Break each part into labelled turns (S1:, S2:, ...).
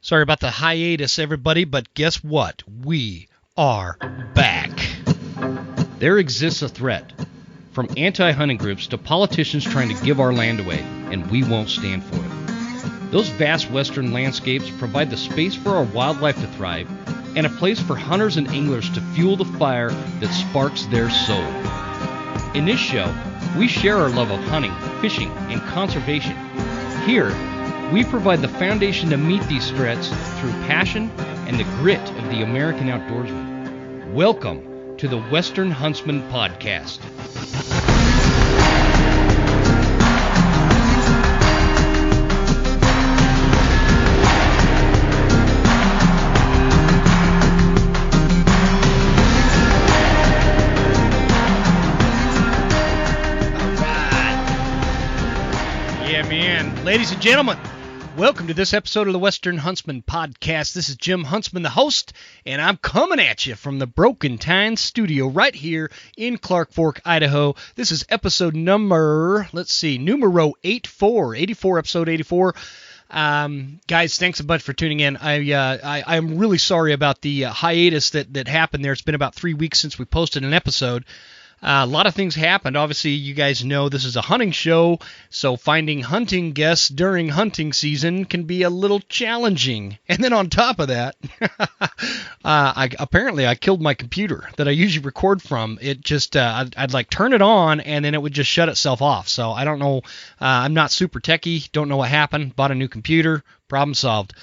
S1: Sorry about the hiatus, everybody, but guess what? We are back. There exists a threat, from anti-hunting groups to politicians trying to give our land away, and we won't stand for it. Those vast western landscapes provide the space for our wildlife to thrive, and a place for hunters and anglers to fuel the fire that sparks their soul. In this show, we share our love of hunting, fishing, and conservation. Here, we provide the foundation to meet these threats through passion and the grit of the American outdoorsman. Welcome to the Western Huntsman Podcast. Ladies and gentlemen, welcome to this episode of the Western Huntsman Podcast. This is Jim Huntsman, the host, and I'm coming at you from the Broken Tine studio right here in Clark Fork, Idaho. This is episode numero 84, episode 84. Guys, thanks a bunch for tuning in. I'm really sorry about the hiatus that happened there. It's been about 3 weeks since we posted an episode. A lot of things happened. Obviously, you guys know this is a hunting show, so finding hunting guests during hunting season can be a little challenging. And then on top of that, I killed my computer that I usually record from. It just, I'd like turn it on, and then it would just shut itself off. So I don't know. I'm not super techie. Don't know what happened. Bought a new computer. Problem solved.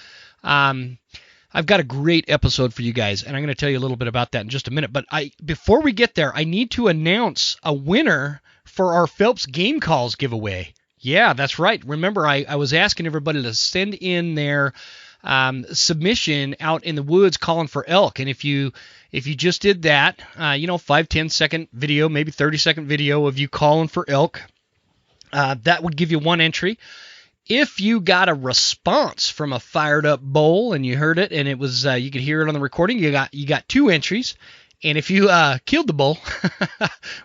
S1: I've got a great episode for you guys, and I'm going to tell you a little bit about that in just a minute. But before we get there, I need to announce a winner for our Phelps Game Calls giveaway. Yeah, that's right. Remember, I was asking everybody to send in their submission out in the woods calling for elk. And if you just did that, 5-10 second video, maybe 30-second video of you calling for elk, that would give you one entry. If you got a response from a fired up bull and you heard it and it was you could hear it on the recording, you got 2 entries. And if you killed the bull,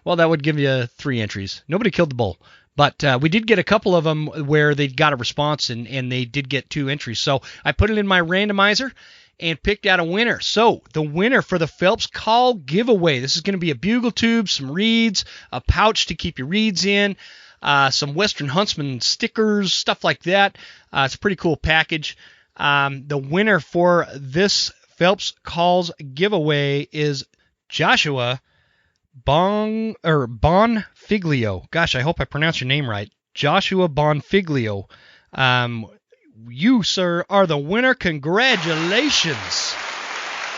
S1: well, that would give you 3 entries. Nobody killed the bull, but we did get a couple of them where they got a response and they did get 2 entries. So I put it in my randomizer and picked out a winner. So the winner for the Phelps Call giveaway, this is going to be a bugle tube, some reeds, a pouch to keep your reeds in, some Western Huntsman stickers, stuff like that. It's a pretty cool package. The winner for this Phelps Calls giveaway is Joshua Bonfiglio. Gosh, I hope I pronounced your name right. Joshua Bonfiglio. You, sir, are the winner. Congratulations.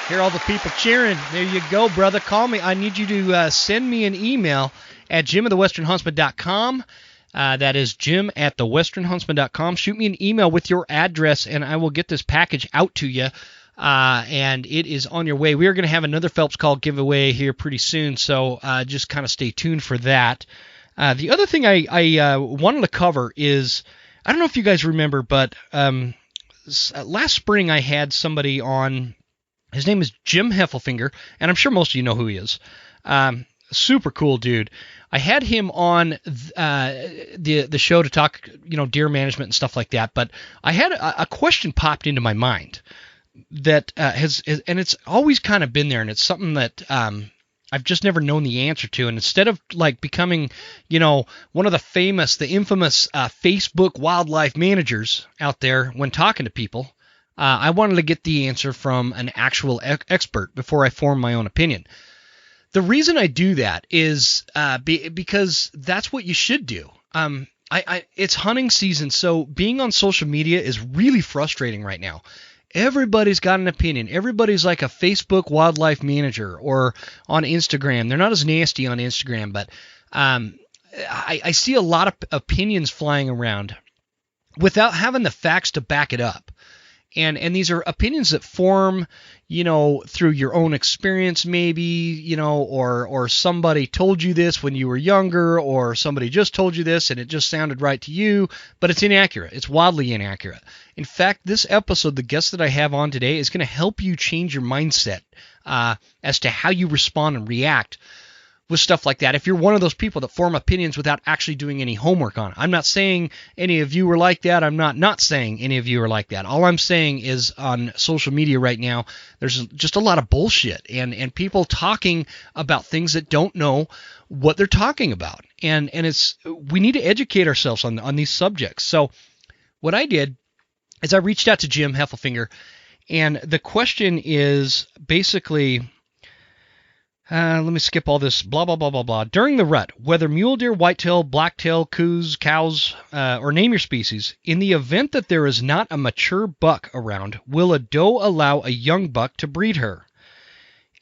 S1: Hear all the people cheering. There you go, brother. Call me. I need you to send me an email at jim@thewesternhuntsman.com. That is jim@thewesternhuntsman.com. Shoot me an email with your address, and I will get this package out to you. And it is on your way. We are going to have another Phelps Call giveaway here pretty soon, so just kind of stay tuned for that. The other thing I wanted to cover is, I don't know if you guys remember, but last spring I had somebody on. His name is Jim Heffelfinger, and I'm sure most of you know who he is. Super cool dude. I had him on the show to talk, deer management and stuff like that. But I had a question popped into my mind that has, and it's always kind of been there, and it's something that I've just never known the answer to. And instead of like becoming, one of the infamous Facebook wildlife managers out there when talking to people, I wanted to get the answer from an actual expert before I form my own opinion. The reason I do that is because that's what you should do. It's hunting season, so being on social media is really frustrating right now. Everybody's got an opinion. Everybody's like a Facebook wildlife manager or on Instagram. They're not as nasty on Instagram, but I see a lot of opinions flying around without having the facts to back it up. And these are opinions that form, through your own experience maybe, or somebody told you this when you were younger, or somebody just told you this and it just sounded right to you, but it's inaccurate. It's wildly inaccurate. In fact, this episode, the guest that I have on today, is going to help you change your mindset as to how you respond and react with stuff like that. If you're one of those people that form opinions without actually doing any homework on it. I'm not saying any of you are like that. I'm not saying any of you are like that. All I'm saying is on social media right now, there's just a lot of bullshit and people talking about things that don't know what they're talking about. And we need to educate ourselves on these subjects. So what I did is I reached out to Jim Heffelfinger, and the question is basically, let me skip all this, blah, blah, blah, blah, blah. During the rut, whether mule deer, whitetail, blacktail, coos, cows, or name your species, in the event that there is not a mature buck around, will a doe allow a young buck to breed her?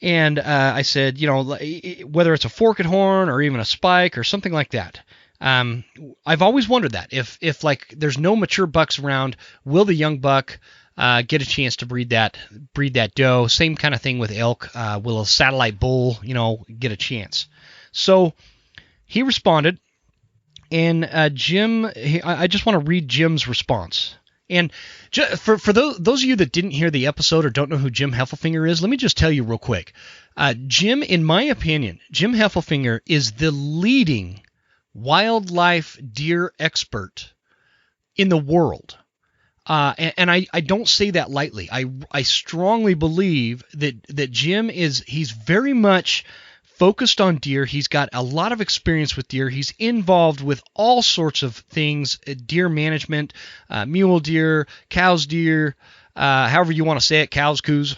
S1: And I said, whether it's a forked horn or even a spike or something like that. I've always wondered that. If like there's no mature bucks around, will the young buck get a chance to breed that doe? Same kind of thing with elk. Will a satellite bull, get a chance? So he responded, and Jim, I just want to read Jim's response. And for those of you that didn't hear the episode or don't know who Jim Heffelfinger is, let me just tell you real quick. Jim, in my opinion, Jim Heffelfinger is the leading wildlife deer expert in the world. And I don't say that lightly. I strongly believe that Jim he's very much focused on deer. He's got a lot of experience with deer. He's involved with all sorts of things, deer management, mule deer, cows deer, however you want to say it, cows, coos.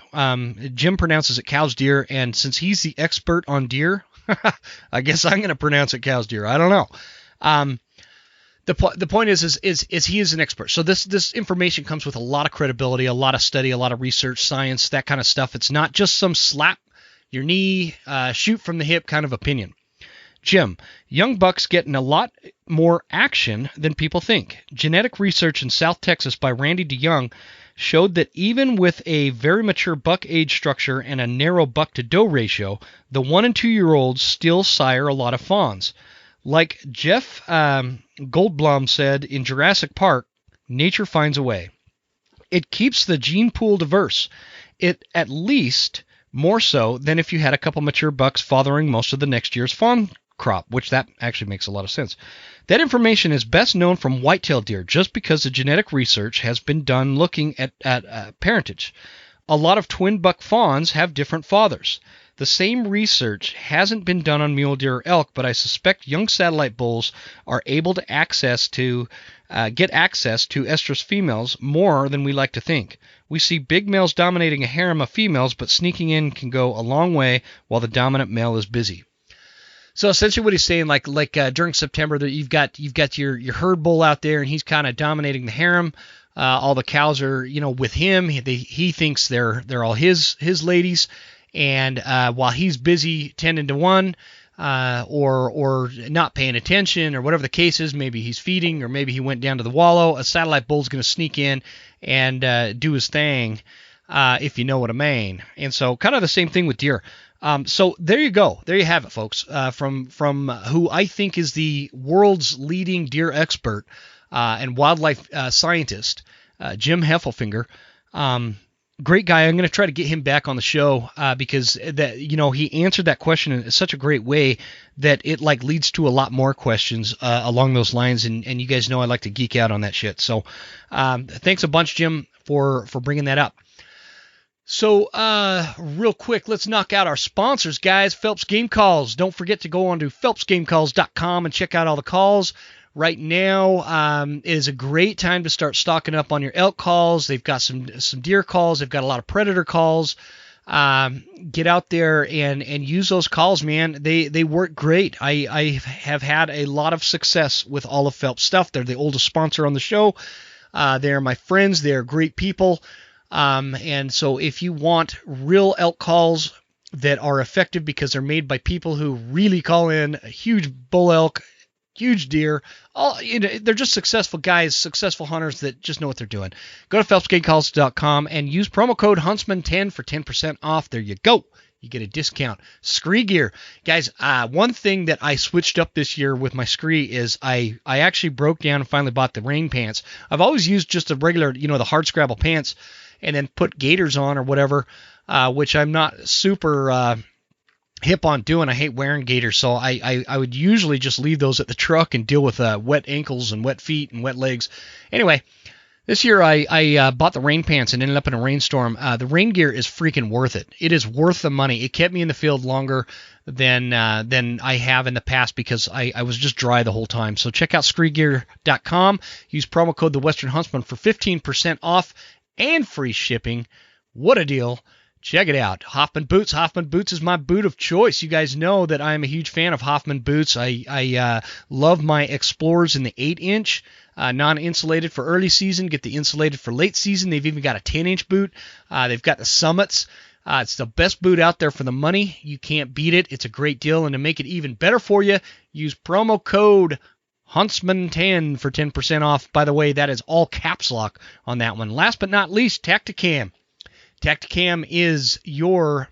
S1: Jim pronounces it cows deer, and since he's the expert on deer, I guess I'm going to pronounce it cows deer. I don't know. The point is he is an expert. So this information comes with a lot of credibility, a lot of study, a lot of research, science, that kind of stuff. It's not just some slap your knee, shoot from the hip kind of opinion. Jim, young bucks getting a lot more action than people think. Genetic research in South Texas by Randy DeYoung showed that even with a very mature buck age structure and a narrow buck-to-doe ratio, the 1- and 2-year-olds still sire a lot of fawns. Like Jeff Goldblum said in Jurassic Park, nature finds a way. It keeps the gene pool diverse. It at least more so than if you had a couple mature bucks fathering most of the next year's fawn crop, which that actually makes a lot of sense. That information is best known from whitetail deer just because the genetic research has been done looking at parentage. A lot of twin buck fawns have different fathers. The same research hasn't been done on mule deer or elk, but I suspect young satellite bulls are able to get access to estrus females more than we like to think. We see big males dominating a harem of females, but sneaking in can go a long way while the dominant male is busy. So essentially what he's saying, like during September, that you've got your herd bull out there, and he's kind of dominating the harem. All the cows are, with him. He thinks they're all his ladies. And while he's busy tending to one, or not paying attention, or whatever the case is, maybe he's feeding, or maybe he went down to the wallow, a satellite bull's going to sneak in and do his thing, if you know what I mean. And so kind of the same thing with deer. So there you go. There you have it, folks. From who I think is the world's leading deer expert and wildlife scientist, Jim Heffelfinger. Great guy. I'm going to try to get him back on the show because he answered that question in such a great way that it leads to a lot more questions along those lines. And you guys know I like to geek out on that shit. So thanks a bunch, Jim, for bringing that up. So real quick, let's knock out our sponsors, guys. Phelps Game Calls. Don't forget to go on to phelpsgamecalls.com and check out all the calls. Right now is a great time to start stocking up on your elk calls. They've got some deer calls. They've got a lot of predator calls. Get out there and use those calls, man. They work great. I have had a lot of success with all of Phelps stuff. They're the oldest sponsor on the show. They're my friends. They're great people. And so if you want real elk calls that are effective because they're made by people who really call in a huge bull elk, huge deer, they're just successful guys, successful hunters that just know what they're doing. Go to phelpsgamecalls.com and use promo code Huntsman10 for 10% off. There you go. You get a discount. Scree Gear. Guys, one thing that I switched up this year with my Scree is I actually broke down and finally bought the rain pants. I've always used just a regular, the hard scrabble pants and then put gaiters on or whatever, which I'm not super hip on doing. I hate wearing gaiters, so I would usually just leave those at the truck and deal with wet ankles and wet feet and wet legs. Anyway, this year I bought the rain pants and ended up in a rainstorm. The rain gear is freaking worth it. It is worth the money. It kept me in the field longer than I have in the past because I was just dry the whole time. So check out ScreeGear.com. Use promo code The Western Huntsman for 15% off and free shipping. What a deal. Check it out. Hoffman Boots. Hoffman Boots is my boot of choice. You guys know that I'm a huge fan of Hoffman Boots. I love my Explorers in the 8-inch, non-insulated for early season. Get the insulated for late season. They've even got a 10-inch boot. They've got the Summits. It's the best boot out there for the money. You can't beat it. It's a great deal. And to make it even better for you, use promo code Huntsman10 for 10% off. By the way, that is all caps lock on that one. Last but not least, Tacticam. Tacticam is your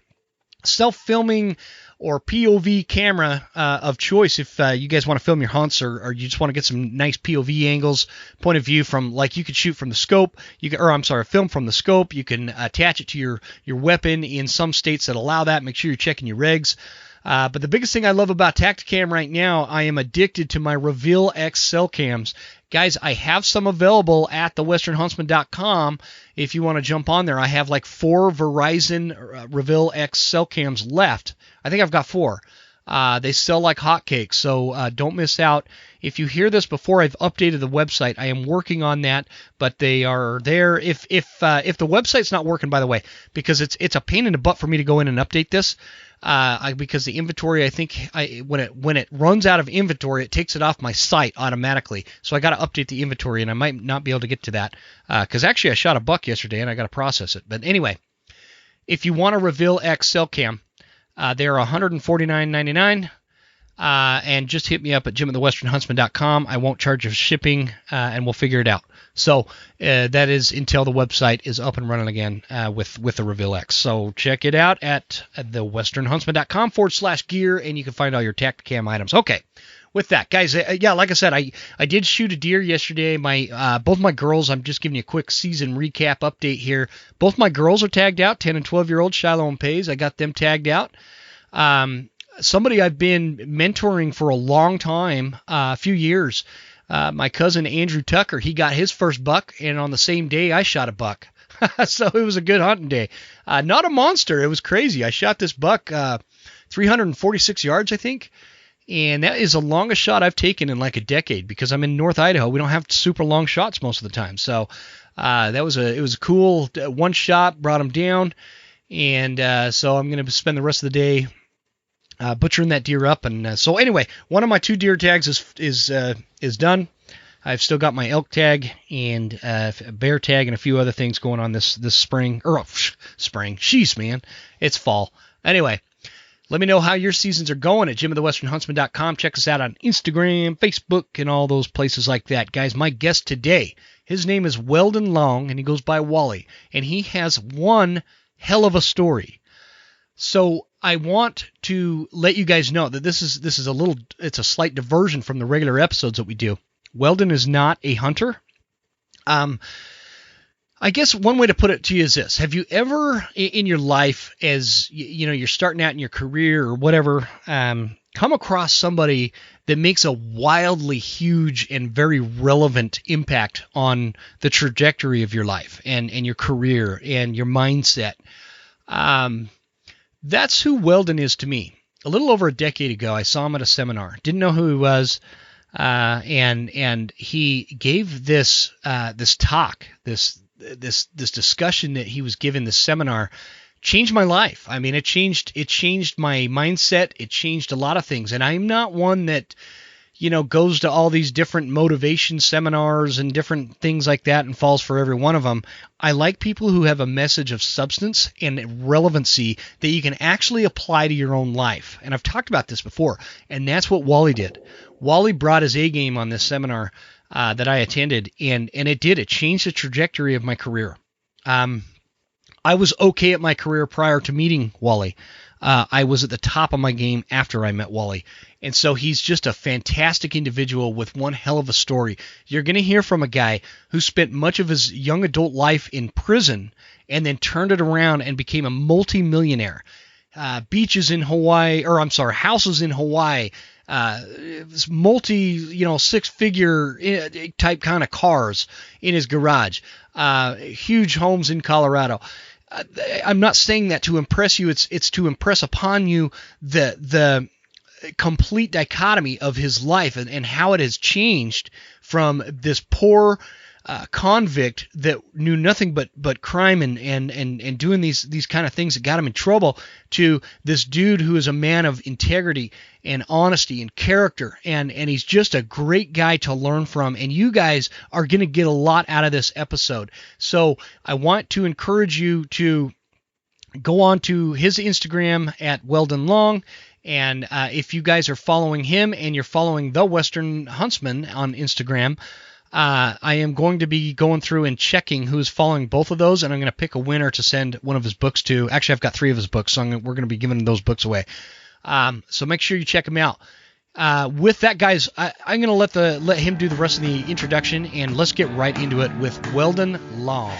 S1: self-filming or POV camera of choice if you guys want to film your hunts or you just want to get some nice POV angles, point of view from, like, you could shoot from the scope, film from the scope. You can attach it to your weapon in some states that allow that. Make sure you're checking your regs. But the biggest thing I love about Tacticam right now, I am addicted to my Reveal X cell cams. Guys, I have some available at thewesternhuntsman.com. If you want to jump on there, I have like 4 Verizon Reveal X cell cams left. I think I've got 4. They sell like hotcakes, so don't miss out. If you hear this before I've updated the website, I am working on that, but they are there. If the website's not working, by the way, because it's a pain in the butt for me to go in and update this, because the inventory, I think when it runs out of inventory, it takes it off my site automatically. So I got to update the inventory, and I might not be able to get to that because actually I shot a buck yesterday and I got to process it. But anyway, if you want a Reveal X cell cam, they're $149.99, and just hit me up at jim@thewesternhuntsman.com. I won't charge you shipping, and we'll figure it out. So that is until the website is up and running again with the Reveal X. So check it out at thewesternhuntsman.com/gear, and you can find all your Tacticam items. Okay, with that, guys, like I said, I did shoot a deer yesterday. Both my girls, I'm just giving you a quick season recap update here. Both my girls are tagged out, 10 and 12-year-old Shiloh and Pays. I got them tagged out. Somebody I've been mentoring for a long time, a few years, my cousin Andrew Tucker, he got his first buck, and on the same day I shot a buck. So it was a good hunting day. Not a monster. It was crazy. I shot this buck 346 yards, I think. And that is the longest shot I've taken in like a decade because I'm in North Idaho. We don't have super long shots most of the time. So it was a cool one shot, brought him down. And so I'm going to spend the rest of the day butchering that deer up. And so anyway, one of my 2 deer tags is done. I've still got my elk tag and a bear tag and a few other things going on this spring. Spring. Jeez, man. It's fall. Anyway, let me know how your seasons are going at jim@thewesternhuntsman.com. Check us out on Instagram, Facebook, and all those places like that. Guys, my guest today, his name is Weldon Long, and he goes by Wally, and he has one hell of a story. So I want to let you guys know that this is it's a slight diversion from the regular episodes that we do. Weldon is not a hunter. I guess one way to put it to you is this. Have you ever in your life, as you're starting out in your career or whatever, come across somebody that makes a wildly huge and very relevant impact on the trajectory of your life and your career and your mindset? That's who Weldon is to me. A little over a decade ago, I saw him at a seminar. Didn't know who he was, and he gave this talk, this discussion that he was given, this seminar, changed my life. I mean, it changed my mindset. It changed a lot of things. And I'm not one that, goes to all these different motivation seminars and different things like that and falls for every one of them. I like people who have a message of substance and relevancy that you can actually apply to your own life. And I've talked about this before, and that's what Wally did. Wally brought his A game on this seminar that I attended, and it did. It changed the trajectory of my career. I was okay at my career prior to meeting Wally. I was at the top of my game after I met Wally. And so he's just a fantastic individual with one hell of a story. You're going to hear from a guy who spent much of his young adult life in prison and then turned it around and became a multi-millionaire. beaches in Hawaii, or I'm sorry, houses in Hawaii, six-figure type kind of cars in his garage, huge homes in Colorado. I'm not saying that to impress you. It's to impress upon you the complete dichotomy of his life and how it has changed from this poor convict that knew nothing but crime and doing these kind of things that got him in trouble, to this dude who is a man of integrity and honesty and character, and he's just a great guy to learn from, and you guys are going to get a lot out of this episode. So I want to encourage you to go on to his Instagram at Weldon Long. And if you guys are following him and you're following The Western Huntsman on Instagram, I am going to be going through and checking who's following both of those, and I'm going to pick a winner to send one of his books to. Actually, I've got 3 of his books, so we're going to be giving those books away. So make sure you check him out. With that, guys, I'm going to let him do the rest of the introduction, and let's get right into it with Weldon Long.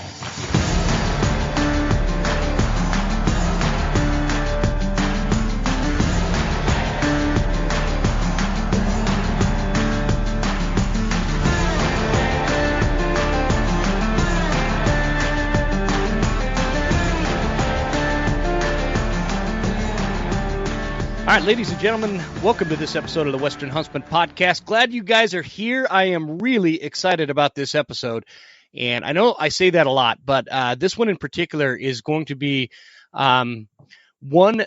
S1: All right, ladies and gentlemen, welcome to this episode of the Western Huntsman Podcast. Glad you guys are here. I am really excited about this episode, and I know I say that a lot, but this one in particular is going to be one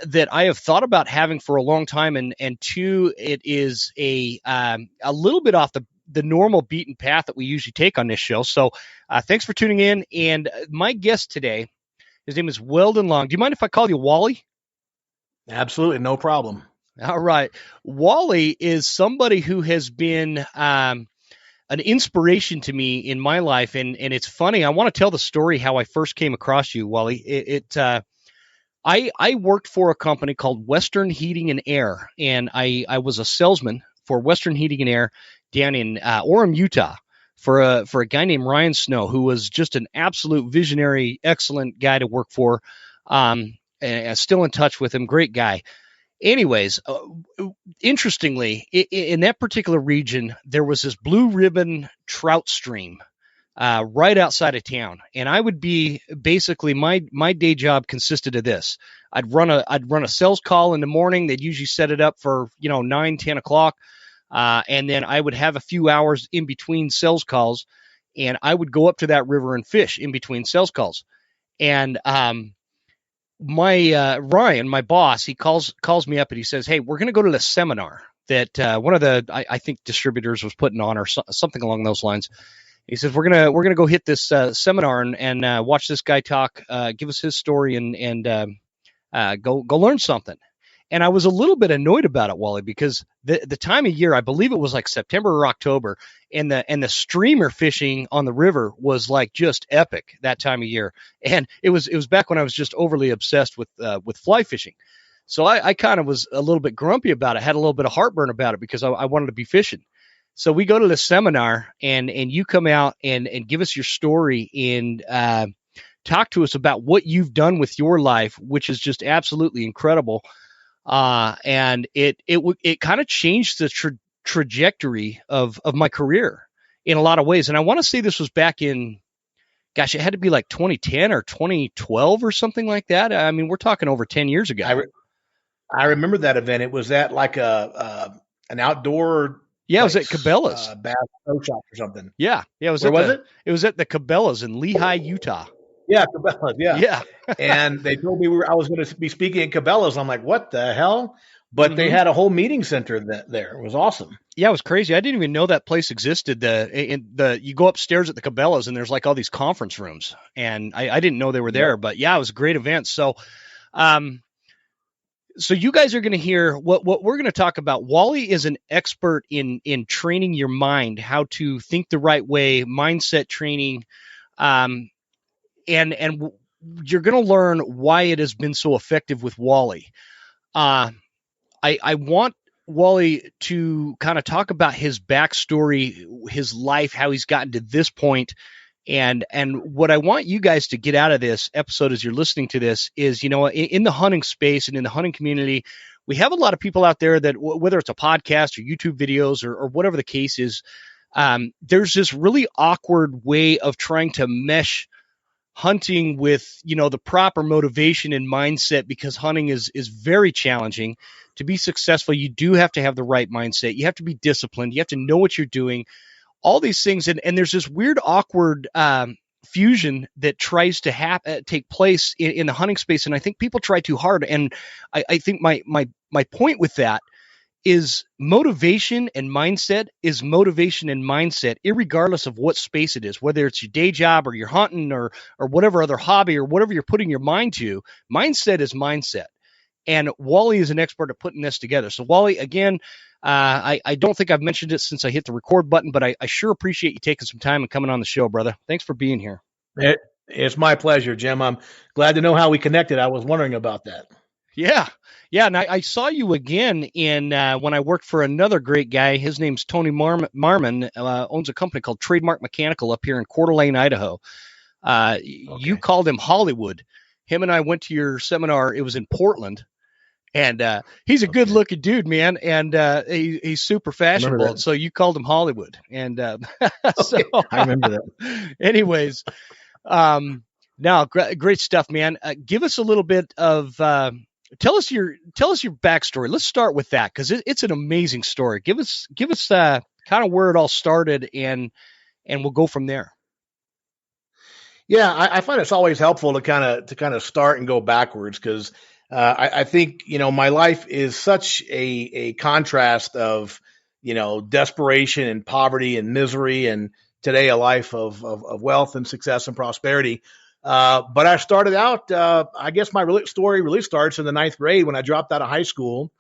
S1: that I have thought about having for a long time, and two, it is a little bit off the normal beaten path that we usually take on this show. So thanks for tuning in, and my guest today, his name is Weldon Long. Do you mind if I call you Wally?
S2: Absolutely, no problem.
S1: All right. Wally is somebody who has been an inspiration to me in my life, and it's funny. I want to tell the story how I first came across you, Wally. I worked for a company called Western Heating and Air, and I was a salesman for Western Heating and Air down in Orem, Utah, for a guy named Ryan Snow, who was just an absolute visionary, excellent guy to work for. And still in touch with him. Great guy. Anyways, interestingly, in that particular region, there was this blue ribbon trout stream right outside of town. And I would be basically my day job consisted of this. I'd run a sales call in the morning. They'd usually set it up for 9, 10 o'clock. And then I would have a few hours in between sales calls, and I would go up to that river and fish in between sales calls. And Ryan, my boss, he calls me up and he says, "Hey, we're going to go to the seminar that one of the I think distributors was putting on, or something along those lines." He says, "We're gonna go hit this seminar and watch this guy talk, give us his story, and go learn something." And I was a little bit annoyed about it, Wally, because the time of year, I believe it was like September or October, and the streamer fishing on the river was like just epic that time of year. And it was back when I was just overly obsessed with fly fishing. So I kind of was a little bit grumpy about it, had a little bit of heartburn about it, because I wanted to be fishing. So we go to the seminar, and you come out and give us your story and talk to us about what you've done with your life, which is just absolutely incredible. And it kind of changed the trajectory of my career in a lot of ways. And I want to say this was back in, gosh, it had to be like 2010 or 2012 or something like that. I mean, we're talking over 10 years ago.
S2: I remember that event. It was at like an outdoor.
S1: Yeah, place. It was at Cabela's
S2: Bass Pro Shop or something.
S1: Yeah. It was.
S2: Where was it?
S1: It was at the Cabela's in Lehi, Utah.
S2: Yeah, Cabela's, yeah.
S1: Yeah.
S2: And they told me I was going to be speaking at Cabela's. I'm like, what the hell? But they had a whole meeting center there. It was awesome.
S1: Yeah, it was crazy. I didn't even know that place existed. You go upstairs at the Cabela's, and there's like all these conference rooms, and I didn't know they were there. Yeah. But yeah, it was a great event. So, so you guys are going to hear what we're going to talk about. Wally is an expert in training your mind, how to think the right way, mindset training, and you're going to learn why it has been so effective with Wally. I want Wally to kind of talk about his backstory, his life, how he's gotten to this point, And what I want you guys to get out of this episode as you're listening to this is, in the hunting space and in the hunting community, we have a lot of people out there that whether it's a podcast or YouTube videos or whatever the case is, there's this really awkward way of trying to mesh hunting with, the proper motivation and mindset, because hunting is very challenging. To be successful, you do have to have the right mindset. You have to be disciplined. You have to know what you're doing, all these things. And there's this weird, awkward fusion that tries to take place in the hunting space. And I think people try too hard. And I think my point with that is motivation and mindset is motivation and mindset, irregardless of what space it is, whether it's your day job or you're hunting or whatever other hobby or whatever you're putting your mind to. Mindset is mindset. And Wally is an expert at putting this together. So Wally, again, I don't think I've mentioned it since I hit the record button, but I sure appreciate you taking some time and coming on the show, brother. Thanks for being here.
S2: It's my pleasure, Jim. I'm glad to know how we connected. I was wondering about that.
S1: Yeah. And I saw you again when I worked for another great guy. His name's Tony Marmon, owns a company called Trademark Mechanical up here in Coeur d'Alene, Idaho. Okay. You called him Hollywood. Him and I went to your seminar. It was in Portland. And he's a good-looking dude, man, and he's super fashionable. So you called him Hollywood, and so
S2: I remember that.
S1: Anyways, now great stuff, man. Give us a little bit of tell us your backstory. Let's start with that because it's an amazing story. Give us kind of where it all started, and we'll go from there.
S2: Yeah, I find it's always helpful to kind of start and go backwards because. I think, my life is such a contrast of, desperation and poverty and misery, and today a life of wealth and success and prosperity. But I started out, I guess my story really starts in the 9th grade when I dropped out of high school,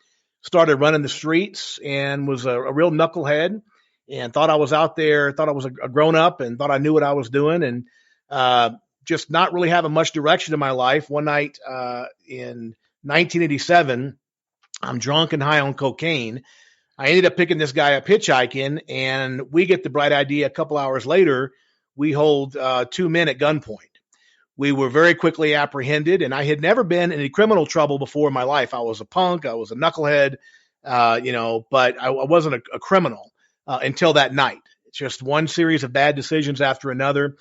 S2: started running the streets and was a real knucklehead and thought I was out there, thought I was a grown up and thought I knew what I was doing. And, just not really having much direction in my life. One night in 1987, I'm drunk and high on cocaine. I ended up picking this guy up hitchhiking, and we get the bright idea a couple hours later, we hold 2 men at gunpoint. We were very quickly apprehended, and I had never been in any criminal trouble before in my life. I was a punk. I was a knucklehead, but I wasn't a criminal until that night. It's just one series of bad decisions after another.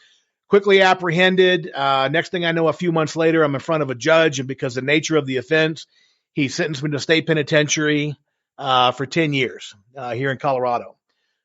S2: Quickly apprehended. Next thing I know, a few months later, I'm in front of a judge, and because of the nature of the offense, he sentenced me to state penitentiary for 10 years here in Colorado.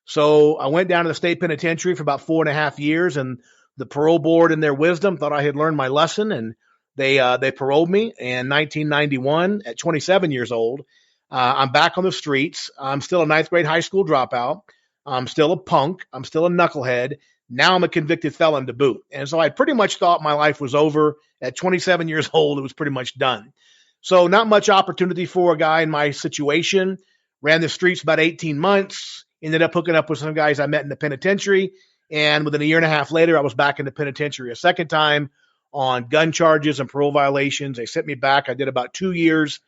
S2: So I went down to the state penitentiary for about 4.5 years, and the parole board, in their wisdom, thought I had learned my lesson, and they paroled me in 1991 at 27 years old. I'm back on the streets. I'm still a 9th grade high school dropout. I'm still a punk. I'm still a knucklehead. Now I'm a convicted felon to boot. And so I pretty much thought my life was over. At 27 years old, it was pretty much done. So not much opportunity for a guy in my situation. Ran the streets about 18 months. Ended up hooking up with some guys I met in the penitentiary. And within a year and a half later, I was back in the penitentiary a second time on gun charges and parole violations. They sent me back. I did about 2 years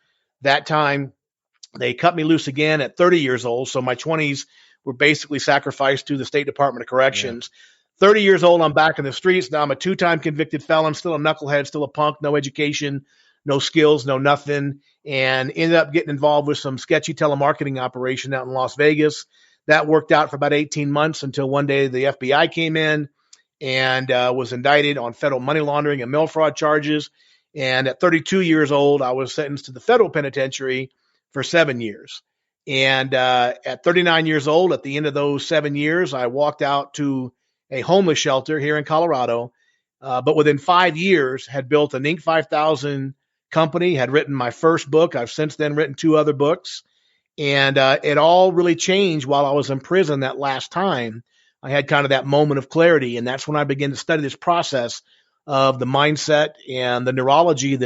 S2: that time. They cut me loose again at 30 years old. So my 20s were basically sacrificed to the State Department of Corrections. Yeah. 30 years old, I'm back in the streets. Now I'm a 2-time convicted felon, still a knucklehead, still a punk, no education, no skills, no nothing, and ended up getting involved with some sketchy telemarketing operation out in Las Vegas. That worked out for about 18 months until one day the FBI came in and was indicted on federal money laundering and mail fraud charges. And at 32 years old, I was sentenced to the federal penitentiary for 7 years. And at 39 years old, at the end of those 7 years, I walked out to a homeless shelter here in Colorado, but within 5 years had built an Inc. 5000 company, had written my first book. I've since then written 2 other books, and it all really changed while I was in prison that last time. I had kind of that moment of clarity, and that's when I began to study this process of the mindset and the neurology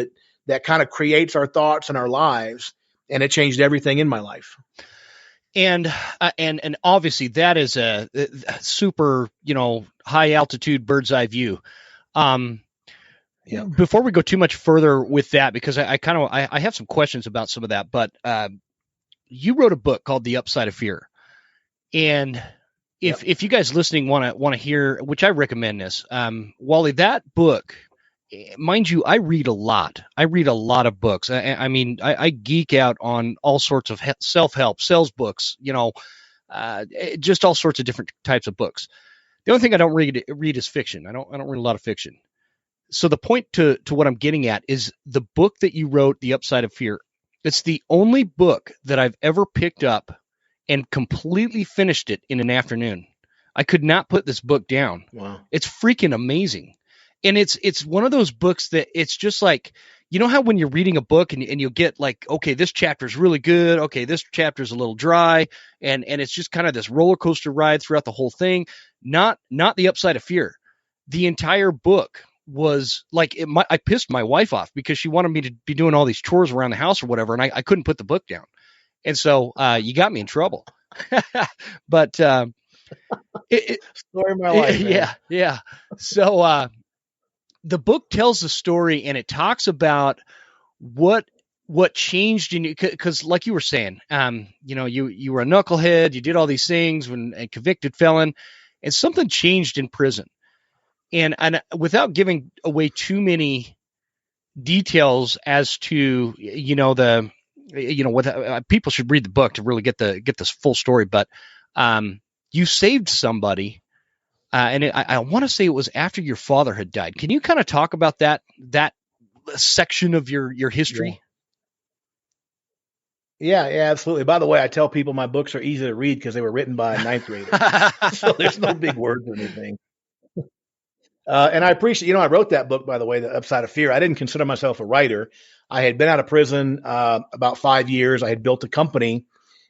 S2: that kind of creates our thoughts and our lives, and it changed everything in my life.
S1: And obviously that is a super, high altitude bird's eye view. Before we go too much further with that, because I have some questions about some of that, but you wrote a book called The Upside of Fear, and if you guys listening want to hear, which I recommend this, Wally, that book, mind you, I read a lot. I read a lot of books. I mean, I geek out on all sorts of self-help, sales books, just all sorts of different types of books. The only thing I don't read is fiction. I don't read a lot of fiction. So the point to what I'm getting at is the book that you wrote, The Upside of Fear. It's the only book that I've ever picked up and completely finished it in an afternoon. I could not put this book down.
S2: Wow.
S1: It's freaking amazing. And it's one of those books that it's just like, you know how when you're reading a book and you'll get like, okay, this chapter is really good. Okay, this chapter is a little dry. And it's just kind of this roller coaster ride throughout the whole thing. Not The Upside of Fear. The entire book was like, I pissed my wife off because she wanted me to be doing all these chores around the house or whatever. And I couldn't put the book down. And so you got me in trouble. But
S2: story of my life. Man.
S1: Yeah. So the book tells the story, and it talks about what changed in you, because like you were saying, you were a knucklehead, you did all these things when a convicted felon, and something changed in prison. And without giving away too many details as to people should read the book to really get this full story. But you saved somebody, and I want to say it was after your father had died. Can you kind of talk about that section of your history?
S2: Yeah, absolutely. By the way, I tell people my books are easy to read because they were written by a ninth grader, so there's no big words or anything. And I appreciate, I wrote that book, by the way, The Upside of Fear. I didn't consider myself a writer. I had been out of prison about 5 years. I had built a company,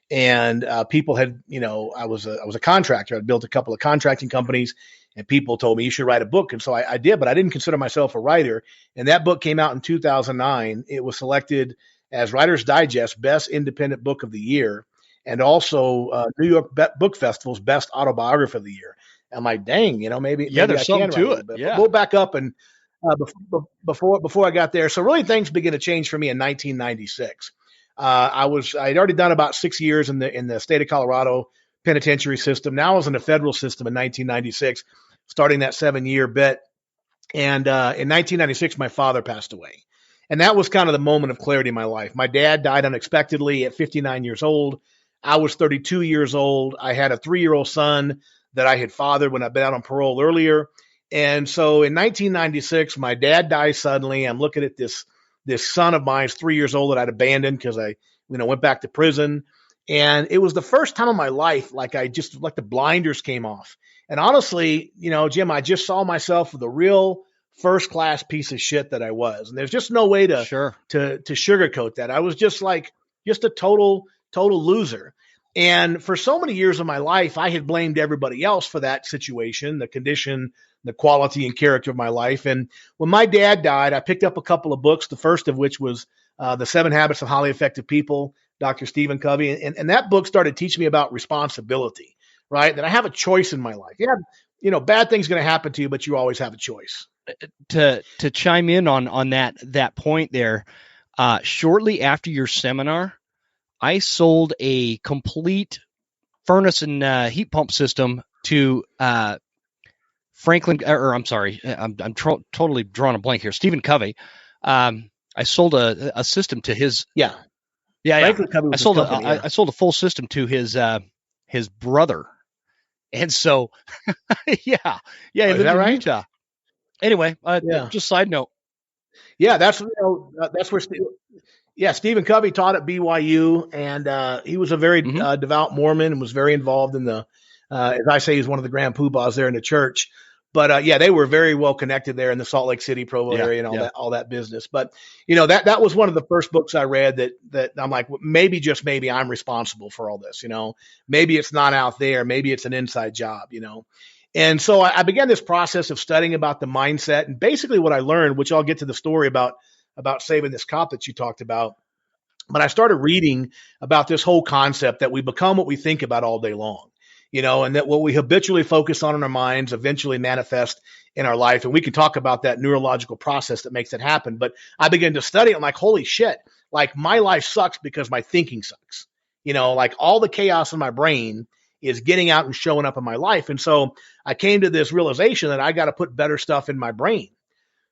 S2: and people had, I was a contractor. I'd built a couple of contracting companies, and people told me you should write a book. And so I did, but I didn't consider myself a writer. And that book came out in 2009. It was selected as Writer's Digest Best Independent Book of the Year, and also New York Book Festival's Best Autobiography of the Year. I'm like, dang, maybe
S1: there's something to it.
S2: But we'll back up and before I got there. So really things began to change for me in 1996. I'd already done about 6 years in the state of Colorado penitentiary system. Now I was in the federal system in 1996, starting that 7-year bit. And in 1996, my father passed away. And that was kind of the moment of clarity in my life. My dad died unexpectedly at 59 years old. I was 32 years old. I had a 3-year-old son that I had fathered when I'd been out on parole earlier. And so in 1996, my dad dies suddenly. I'm looking at this son of mine, 3 years old, that I'd abandoned because I went back to prison. And it was the first time in my life, like the blinders came off. And honestly, Jim, I just saw myself with a real first class piece of shit that I was. And there's just no way to sugarcoat that. I was just a total loser. And for so many years of my life, I had blamed everybody else for that situation, the condition, the quality and character of my life. And when my dad died, I picked up a couple of books, the first of which was The 7 Habits of Highly Effective People, Dr. Stephen Covey. And that book started teaching me about responsibility, right? That I have a choice in my life. Yeah, bad things going to happen to you, but you always have a choice.
S1: To chime in on that point there, shortly after your seminar, I sold a complete furnace and heat pump system to Franklin, or I'm sorry, I'm totally drawing a blank here. Stephen Covey. I sold a system to his. Yeah.
S2: Franklin Covey was
S1: I sold a full system to his brother, and so yeah, he lived in
S2: right?
S1: Utah. Anyway, just side note.
S2: Yeah, that's where. Stephen Covey taught at BYU, and he was a very devout Mormon and was very involved in the, as I say, he's one of the grand poobahs there in the church. But they were very well connected there in the Salt Lake City, Provo area, and all that business. But that was one of the first books I read that I'm like, well, maybe just maybe I'm responsible for all this. Maybe it's not out there, maybe it's an inside job. And so I began this process of studying about the mindset, and basically what I learned, which I'll get to the story about saving this cop that you talked about. But I started reading about this whole concept that we become what we think about all day long, and that what we habitually focus on in our minds eventually manifest in our life. And we can talk about that neurological process that makes it happen. But I began to study it. I'm like, holy shit, like my life sucks because my thinking sucks. Like all the chaos in my brain is getting out and showing up in my life. And so I came to this realization that I got to put better stuff in my brain.